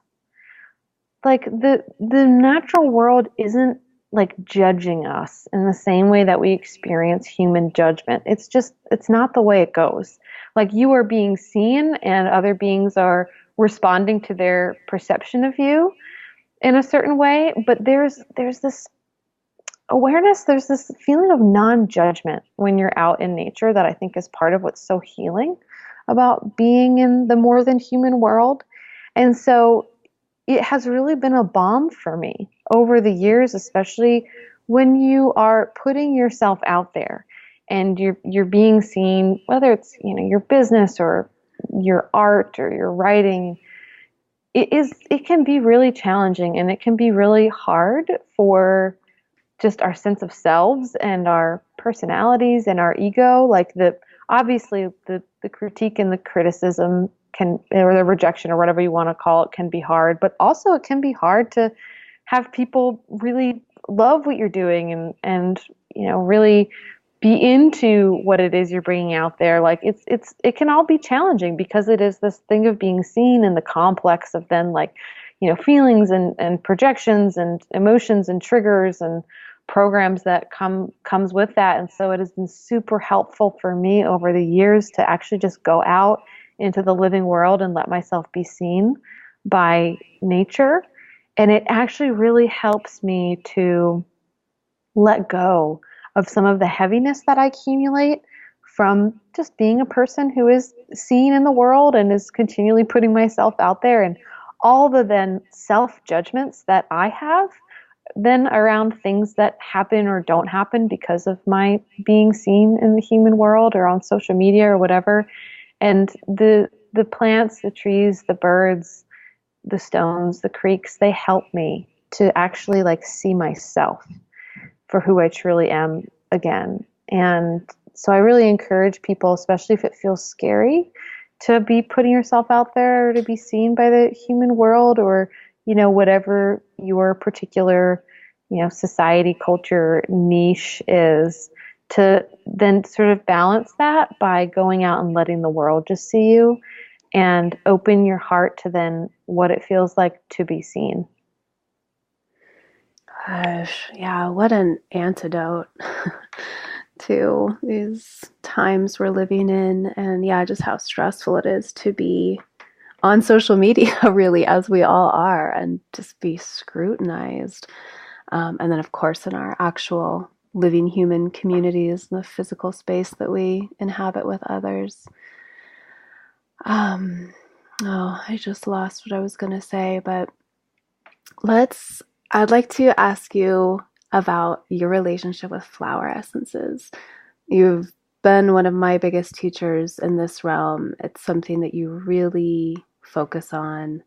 Like the natural world isn't like judging us in the same way that we experience human judgment. It's not the way it goes. Like you are being seen and other beings are responding to their perception of you in a certain way, but there's this awareness, there's this feeling of non-judgment when you're out in nature that I think is part of what's so healing about being in the more than human world. And so it has really been a balm for me over the years, especially when you are putting yourself out there and you're being seen, whether it's, your business or your art or your writing. It can be really challenging and it can be really hard for just our sense of selves and our personalities and our ego. Like obviously the critique and the criticism or the rejection or whatever you want to call it can be hard, but also it can be hard to have people really love what you're doing and really be into what it is you're bringing out there. Like it can all be challenging because it is this thing of being seen and the complex of then like, feelings and projections and emotions and triggers and programs that comes with that. And so it has been super helpful for me over the years to actually just go out into the living world and let myself be seen by nature. And it actually really helps me to let go of some of the heaviness that I accumulate from just being a person who is seen in the world and is continually putting myself out there, and all the then self judgments that I have then around things that happen or don't happen because of my being seen in the human world or on social media or whatever. And the plants, the trees, the birds, the stones, the creeks, they help me to actually like see myself for who I truly am again. And so I really encourage people, especially if it feels scary, to be putting yourself out there or to be seen by the human world, or, whatever your particular, society, culture, niche is, to then sort of balance that by going out and letting the world just see you and open your heart to then what it feels like to be seen. Gosh, yeah, what an antidote to these times we're living in. And yeah, just how stressful it is to be on social media, really, as we all are, and just be scrutinized. And then, of course, in our actual living human communities, the physical space that we inhabit with others. I just lost what I was going to say, but I'd like to ask you about your relationship with flower essences. You've been one of my biggest teachers in this realm. It's something that you really focus on.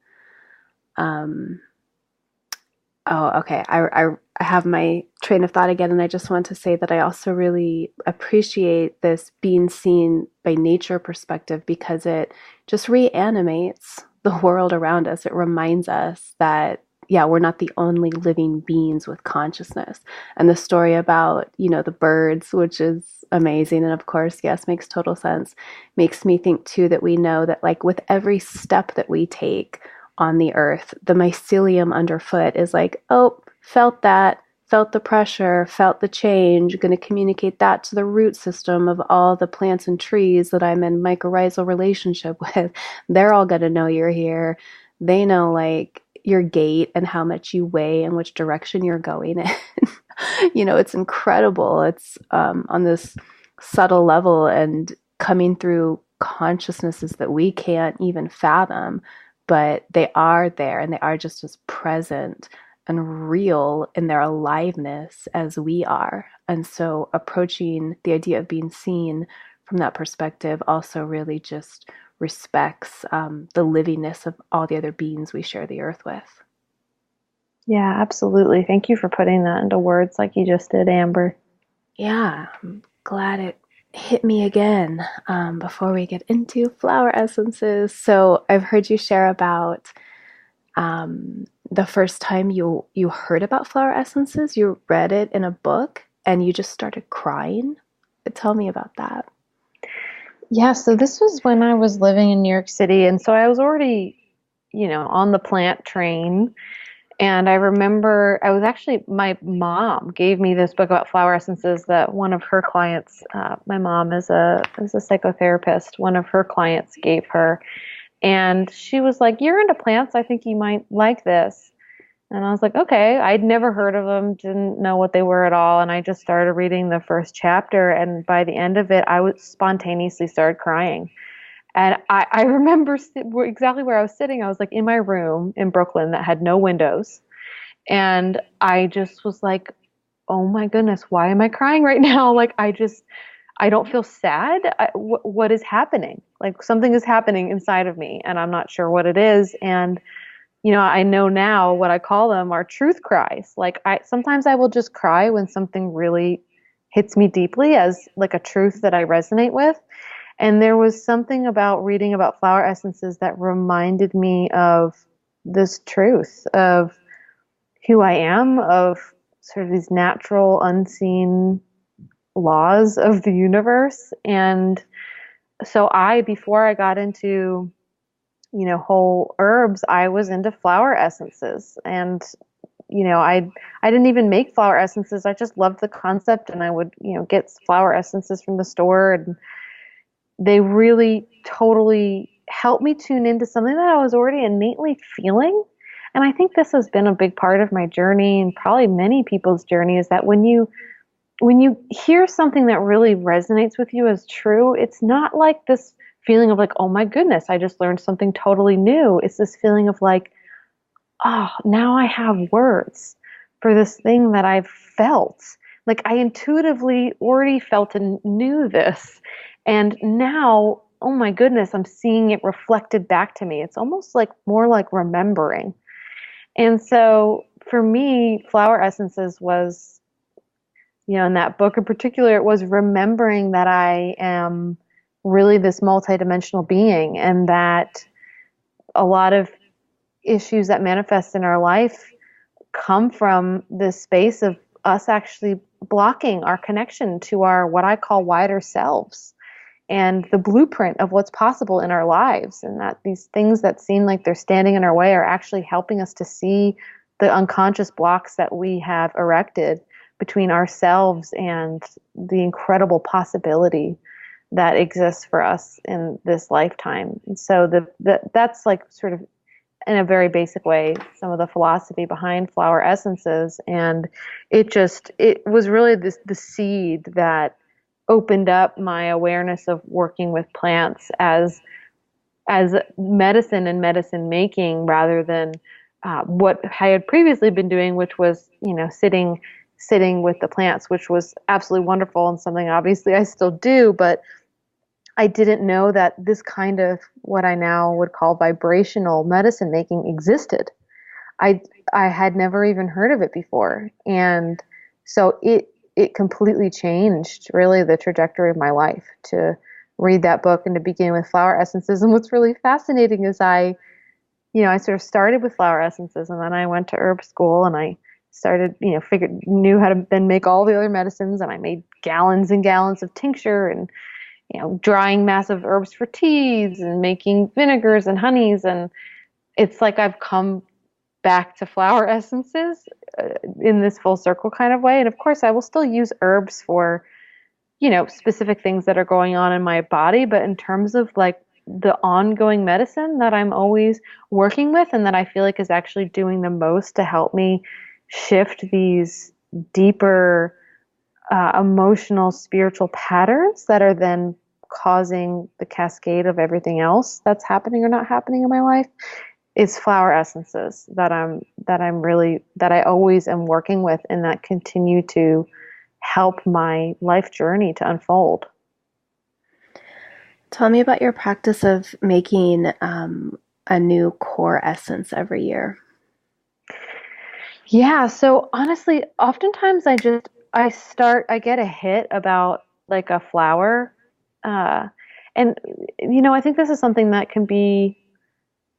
Okay. I have my train of thought again, and I just want to say that I also really appreciate this being seen by nature perspective, because it just reanimates the world around us. It reminds us that, yeah, we're not the only living beings with consciousness. And the story about, the birds, which is amazing, and of course, yes, makes total sense, makes me think too that we know that, like, with every step that we take on the earth, the mycelium underfoot is like, oh, felt that, felt the pressure, felt the change, going to communicate that to the root system of all the plants and trees that I'm in mycorrhizal relationship with. They're all going to know you're here. They know, like, your gait and how much you weigh and which direction you're going in. It's incredible. It's on this subtle level and coming through consciousnesses that we can't even fathom, but they are there, and they are just as present and real in their aliveness as we are. And so approaching the idea of being seen from that perspective also really just respects the livingness of all the other beings we share the earth with. Yeah, absolutely. Thank you for putting that into words like you just did, Amber. Yeah, I'm glad it hit me again before we get into flower essences. So I've heard you share about the first time you heard about flower essences. You read it in a book and you just started crying. Tell me about that. Yeah, so this was when I was living in New York City, and so I was already, on the plant train. And I remember my mom gave me this book about flower essences that one of her clients, my mom is a psychotherapist, one of her clients gave her. And she was like, "You're into plants. I think you might like this." And I was like, okay. I'd never heard of them, didn't know what they were at all. And I just started reading the first chapter. And by the end of it, I would spontaneously start crying. And I remember exactly where I was sitting. I was like in my room in Brooklyn that had no windows. And I just was like, oh my goodness, why am I crying right now? Like, I don't feel sad. What is happening? Like, something is happening inside of me, and I'm not sure what it is. And I know now what I call them are truth cries. Like, sometimes I will just cry when something really hits me deeply as like a truth that I resonate with. And there was something about reading about flower essences that reminded me of this truth of who I am, of sort of these natural, unseen laws of the universe. And so before I got into whole herbs, I was into flower essences. And, I didn't even make flower essences. I just loved the concept, and I would, get flower essences from the store, and they really totally helped me tune into something that I was already innately feeling. And I think this has been a big part of my journey, and probably many people's journey, is that when you hear something that really resonates with you as true, it's not like this feeling of like, oh my goodness, I just learned something totally new. It's this feeling of like, oh, now I have words for this thing that I've felt. Like I intuitively already felt and knew this. And now, oh my goodness, I'm seeing it reflected back to me. It's almost like more like remembering. And so for me, flower essences was, in that book in particular, it was remembering that I am really this multidimensional being, and that a lot of issues that manifest in our life come from this space of us actually blocking our connection to our what I call wider selves and the blueprint of what's possible in our lives, and that these things that seem like they're standing in our way are actually helping us to see the unconscious blocks that we have erected between ourselves and the incredible possibility that exists for us in this lifetime. And so that's like sort of in a very basic way some of the philosophy behind flower essences. And it was really the seed that opened up my awareness of working with plants as medicine and medicine making, rather than what I had previously been doing, which was sitting with the plants, which was absolutely wonderful and something obviously I still do. But I didn't know that this kind of what I now would call vibrational medicine making existed. I I had never even heard of it before, and so it completely changed really the trajectory of my life to read that book and to begin with flower essences. And what's really fascinating is I sort of started with flower essences, and then I went to herb school, and I started, knew how to then make all the other medicines, and I made gallons and gallons of tincture, and drying massive herbs for teas and making vinegars and honeys. And it's like I've come back to flower essences in this full circle kind of way. And of course, I will still use herbs for, specific things that are going on in my body. But in terms of like the ongoing medicine that I'm always working with, and that I feel like is actually doing the most to help me shift these deeper emotional, spiritual patterns that are then causing the cascade of everything else that's happening or not happening in my life, is flower essences that I always am working with, and that continue to help my life journey to unfold. Tell me about your practice of making a new core essence every year. Yeah, so honestly, oftentimes I get a hit about like a flower. Uh, and I think this is something that can be,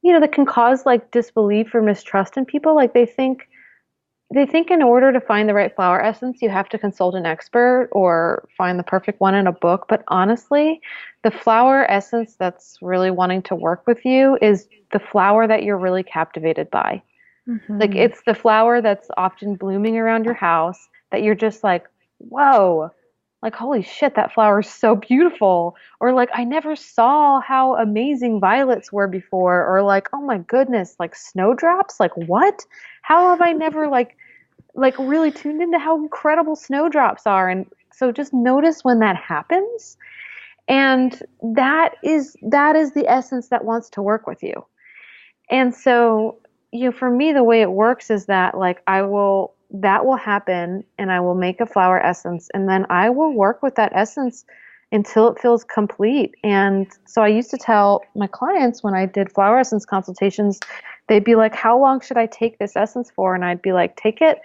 that can cause like disbelief or mistrust in people. Like they think in order to find the right flower essence, you have to consult an expert or find the perfect one in a book. But honestly, the flower essence that's really wanting to work with you is the flower that you're really captivated by. Like Mm-hmm. it's the flower that's often blooming around your house that you're just like, whoa, like holy shit, that flower is so beautiful. Or like I never saw how amazing violets were before. Or like, oh my goodness, like snowdrops? Like what? How have I never like really tuned into how incredible snowdrops are? And so just notice when that happens. And that is the essence that wants to work with you. And so, for me, the way it works is that like that will happen, and I will make a flower essence, and then I will work with that essence until it feels complete. And so I used to tell my clients when I did flower essence consultations, they'd be like, how long should I take this essence for? And I'd be like, take it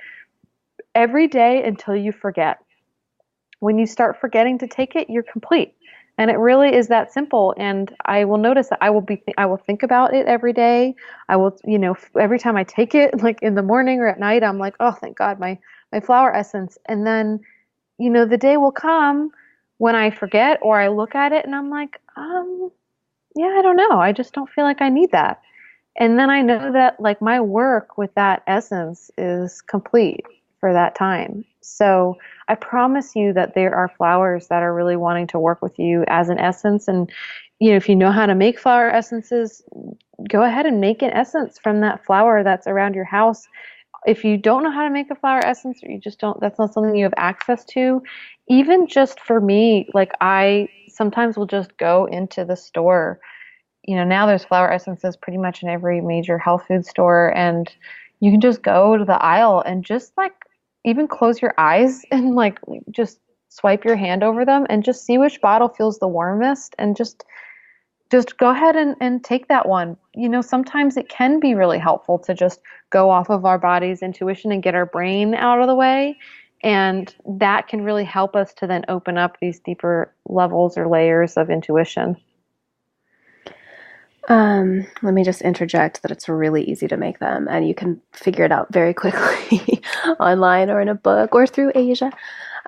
every day until you forget. When you start forgetting to take it, you're complete. And it really is that simple. And I will notice that I will think about it every day. I will, every time I take it, like in the morning or at night, I'm like, oh, thank God, my flower essence. And then, the day will come when I forget, or I look at it and I'm like, yeah, I don't know. I just don't feel like I need that. And then I know that like my work with that essence is complete for that time. So I promise you that there are flowers that are really wanting to work with you as an essence. And, if you know how to make flower essences, go ahead and make an essence from that flower that's around your house. If you don't know how to make a flower essence, or you just don't, that's not something you have access to, even just for me, like I sometimes will just go into the store. Now there's flower essences pretty much in every major health food store, and you can just go to the aisle and just like even close your eyes and like just swipe your hand over them and just see which bottle feels the warmest, and just go ahead and take that one. Sometimes it can be really helpful to just go off of our body's intuition and get our brain out of the way. And that can really help us to then open up these deeper levels or layers of intuition. Let me just interject that it's really easy to make them, and you can figure it out very quickly online or in a book or through Asia.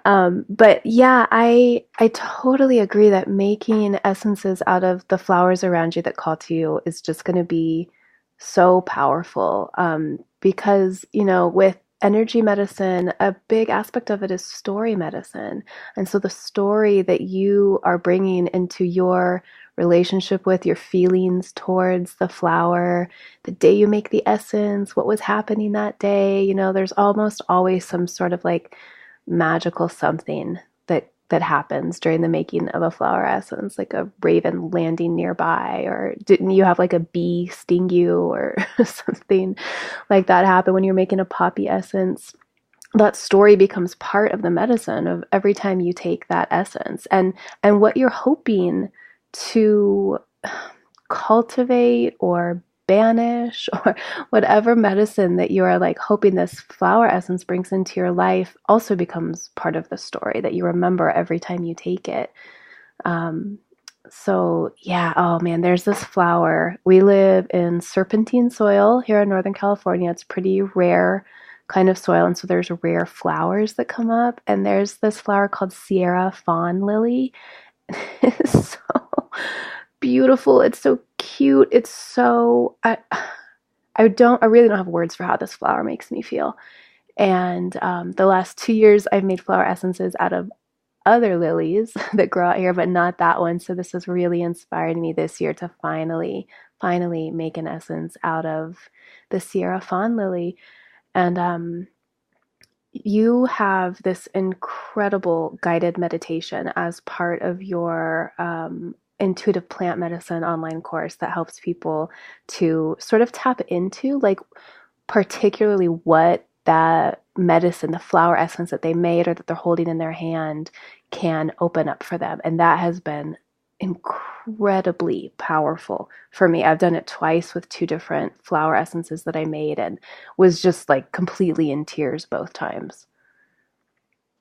But yeah, I totally agree that making essences out of the flowers around you that call to you is just going to be so powerful. Because with energy medicine, a big aspect of it is story medicine, and so the story that you are bringing into your relationship with your feelings towards the flower, the day you make the essence, what was happening that day, there's almost always some sort of like magical something that happens during the making of a flower essence, like a raven landing nearby, or didn't you have like a bee sting you or something like that happen when you're making a poppy essence? That story becomes part of the medicine of every time you take that essence, and what you're hoping to cultivate or banish or whatever medicine that you are like hoping this flower essence brings into your life also becomes part of the story that you remember every time you take it. um, so yeah, oh man, there's this flower. We live in serpentine soil here in Northern California. It's pretty rare kind of soil, and so there's rare flowers that come up, and there's this flower called Sierra fawn lily. It's so beautiful. It's so cute. It's so I really don't have words for how this flower makes me feel. And the last 2 years, I've made flower essences out of other lilies that grow out here, but not that one. So this has really inspired me this year to finally make an essence out of the Sierra fawn lily. And you have this incredible guided meditation as part of your intuitive plant medicine online course that helps people to sort of tap into, like, particularly what that medicine, the flower essence that they made or that they're holding in their hand, can open up for them. And that has been incredibly powerful for me. I've done it twice with two different flower essences that I made and was just like completely in tears both times.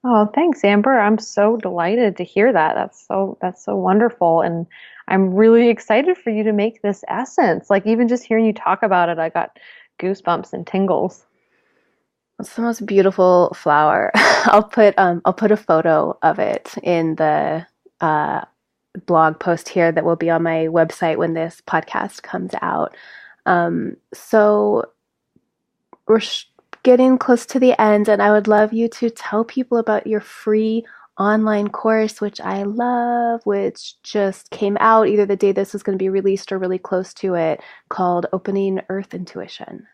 Oh, thanks, Amber. I'm so delighted to hear that. That's so wonderful. And I'm really excited for you to make this essence. Like even just hearing you talk about it, I got goosebumps and tingles. It's the most beautiful flower. I'll put a photo of it in the uh, blog post here that will be on my website when this podcast comes out. So we're getting close to the end, and I would love you to tell people about your free online course, which I love, which just came out either the day this is going to be released or really close to it, called Opening Earth Intuition.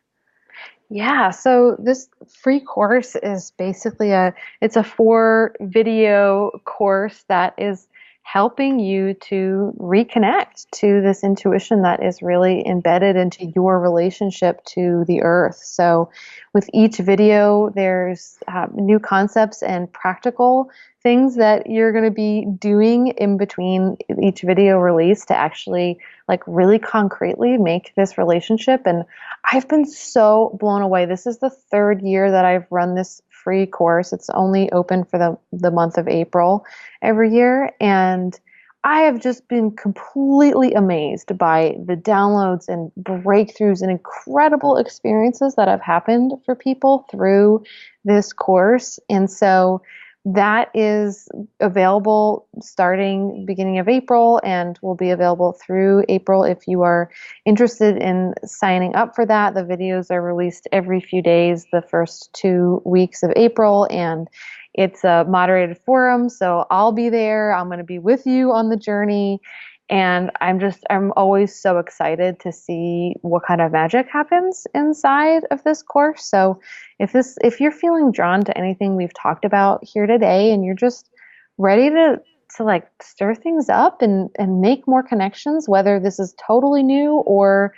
Yeah, so this free course is basically it's a 4 video course that is helping you to reconnect to this intuition that is really embedded into your relationship to the earth. So with each video, there's new concepts and practical things that you're going to be doing in between each video release to actually like really concretely make this relationship. And I've been so blown away. This is the 3rd year that I've run this free course. It's only open for the month of April every year. And I have just been completely amazed by the downloads and breakthroughs and incredible experiences that have happened for people through this course. And so that is available starting beginning of April and will be available through April if you are interested in signing up for that. The videos are released every few days the first 2 weeks of April, and it's a moderated forum, so I'll be there. I'm going to be with you on the journey. And I'm always so excited to see what kind of magic happens inside of this course. So if you're feeling drawn to anything we've talked about here today and you're just ready to like stir things up and make more connections, whether this is totally new or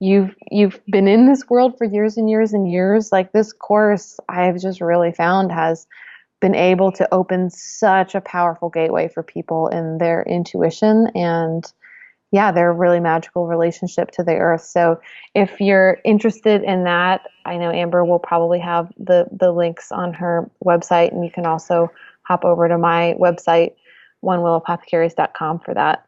you've been in this world for years and years and years, like this course I've just really found has been able to open such a powerful gateway for people in their intuition and yeah, their really magical relationship to the earth. So if you're interested in that, I know Amber will probably have the links on her website, and you can also hop over to my website, onewillowapothecaries.com for that.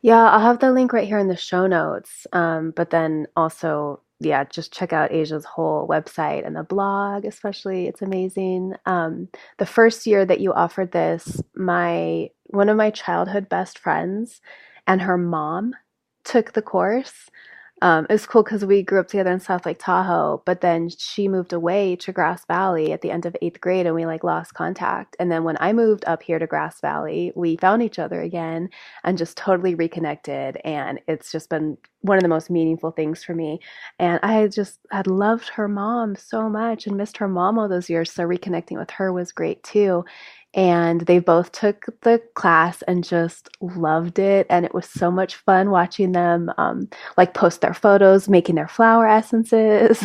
Yeah, I'll have the link right here in the show notes. But then also, yeah, just check out Asia's whole website and the blog, especially. It's amazing. The first year that you offered this, my one of my childhood best friends and her mom took the course. It was cool because we grew up together in South Lake Tahoe, but then she moved away to Grass Valley at the end of eighth grade and we like lost contact. And then when I moved up here to Grass Valley, we found each other again and just totally reconnected. And it's just been one of the most meaningful things for me. And I just had loved her mom so much and missed her mom all those years. So reconnecting with her was great too. And they both took the class and just loved it. And it was so much fun watching them like post their photos, making their flower essences,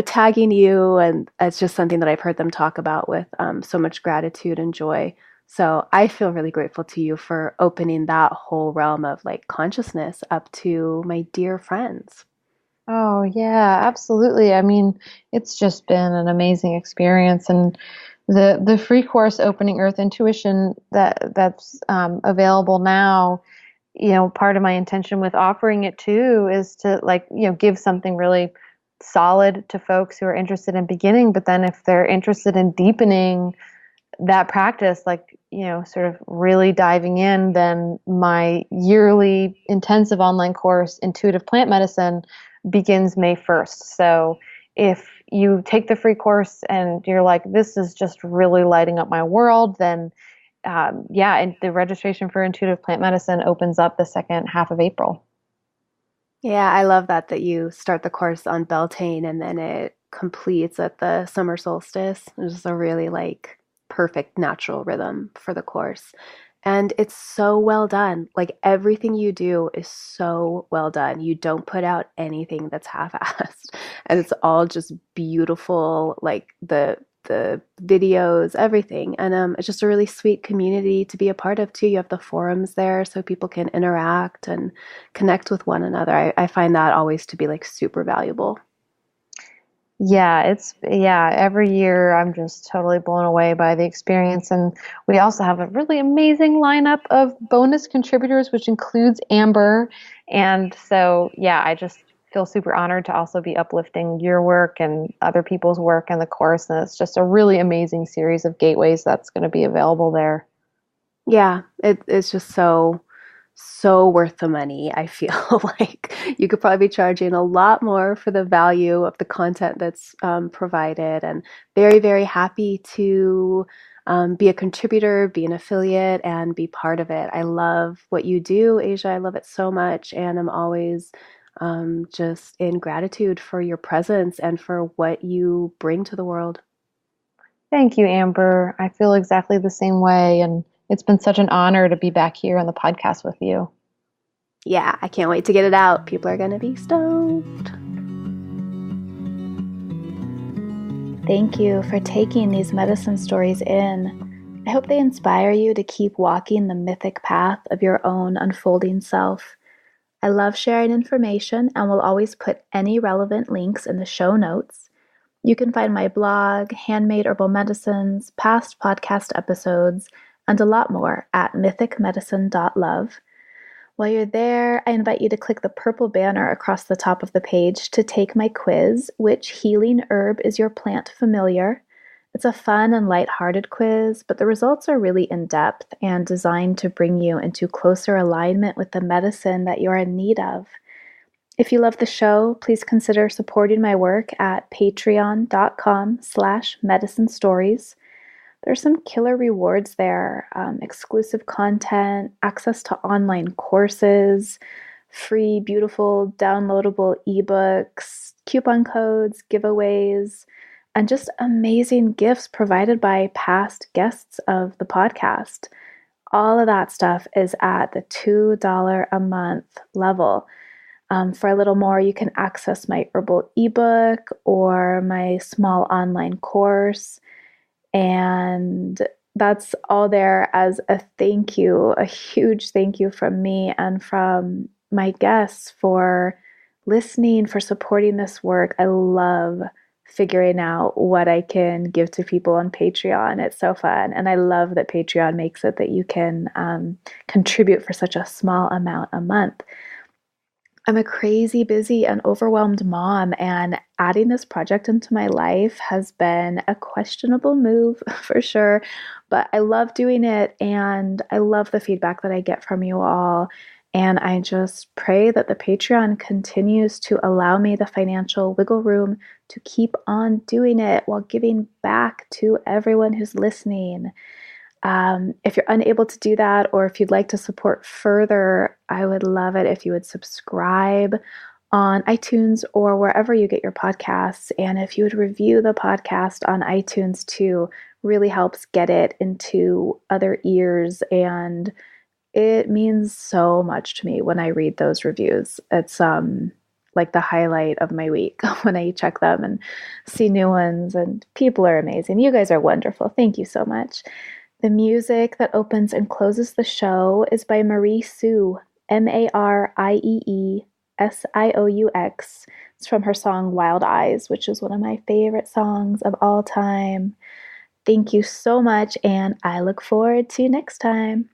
tagging you. And it's just something that I've heard them talk about with so much gratitude and joy. So I feel really grateful to you for opening that whole realm of like consciousness up to my dear friends. Oh, yeah, absolutely. I mean, it's just been an amazing experience. And the free course Opening Earth Intuition that's available now, part of my intention with offering it too is to like, give something really solid to folks who are interested in beginning, but then if they're interested in deepening that practice, like, sort of really diving in, then my yearly intensive online course, Intuitive Plant Medicine, begins May 1st. So if you take the free course and you're like, this is just really lighting up my world, then yeah, and the registration for Intuitive Plant Medicine opens up the second half of April. Yeah, I love that you start the course on Beltane and then it completes at the summer solstice. It's just a really like perfect natural rhythm for the course. And it's so well done. Like everything you do is so well done. You don't put out anything that's half-assed. And it's all just beautiful, like the videos, everything. And it's just a really sweet community to be a part of too. You have the forums there so people can interact and connect with one another. I find that always to be like super valuable. Yeah, every year I'm just totally blown away by the experience. And we also have a really amazing lineup of bonus contributors, which includes Amber. And so, yeah, I just feel super honored to also be uplifting your work and other people's work in the course. And it's just a really amazing series of gateways that's going to be available there. Yeah, it's just so worth the money. I feel like you could probably be charging a lot more for the value of the content that's provided, and very, very happy to be a contributor, be an affiliate, and be part of it. I love what you do, Asia. I love it so much, and I'm always just in gratitude for your presence and for what you bring to the world. Thank you, Amber. I feel exactly the same way. And it's been such an honor to be back here on the podcast with you. Yeah, I can't wait to get it out. People are going to be stoked. Thank you for taking these medicine stories in. I hope they inspire you to keep walking the mythic path of your own unfolding self. I love sharing information and will always put any relevant links in the show notes. You can find my blog, handmade herbal medicines, past podcast episodes, and a lot more at mythicmedicine.love. While you're there, I invite you to click the purple banner across the top of the page to take my quiz, Which Healing Herb is Your Plant Familiar? It's a fun and lighthearted quiz, but the results are really in depth and designed to bring you into closer alignment with the medicine that you're in need of. If you love the show, please consider supporting my work at patreon.com/medicine stories. There's some killer rewards there, exclusive content, access to online courses, free, beautiful, downloadable ebooks, coupon codes, giveaways, and just amazing gifts provided by past guests of the podcast. All of that stuff is at the $2 a month level. For a little more, you can access my herbal ebook or my small online course. And that's all there as a thank you, a huge thank you from me and from my guests for listening, for supporting this work. I love figuring out what I can give to people on Patreon. It's so fun. And I love that Patreon makes it that you can contribute for such a small amount a month. I'm a crazy, busy, and overwhelmed mom, and adding this project into my life has been a questionable move for sure. But I love doing it, and I love the feedback that I get from you all. And I just pray that the Patreon continues to allow me the financial wiggle room to keep on doing it while giving back to everyone who's listening. If you're unable to do that, or if you'd like to support further, I would love it if you would subscribe on iTunes or wherever you get your podcasts. And if you would review the podcast on iTunes too, really helps get it into other ears. And it means so much to me when I read those reviews. It's like the highlight of my week when I check them and see new ones. And people are amazing. You guys are wonderful. Thank you so much. The music that opens and closes the show is by Marie Sioux, Marieesioux. It's from her song Wild Eyes, which is one of my favorite songs of all time. Thank you so much, and I look forward to next time.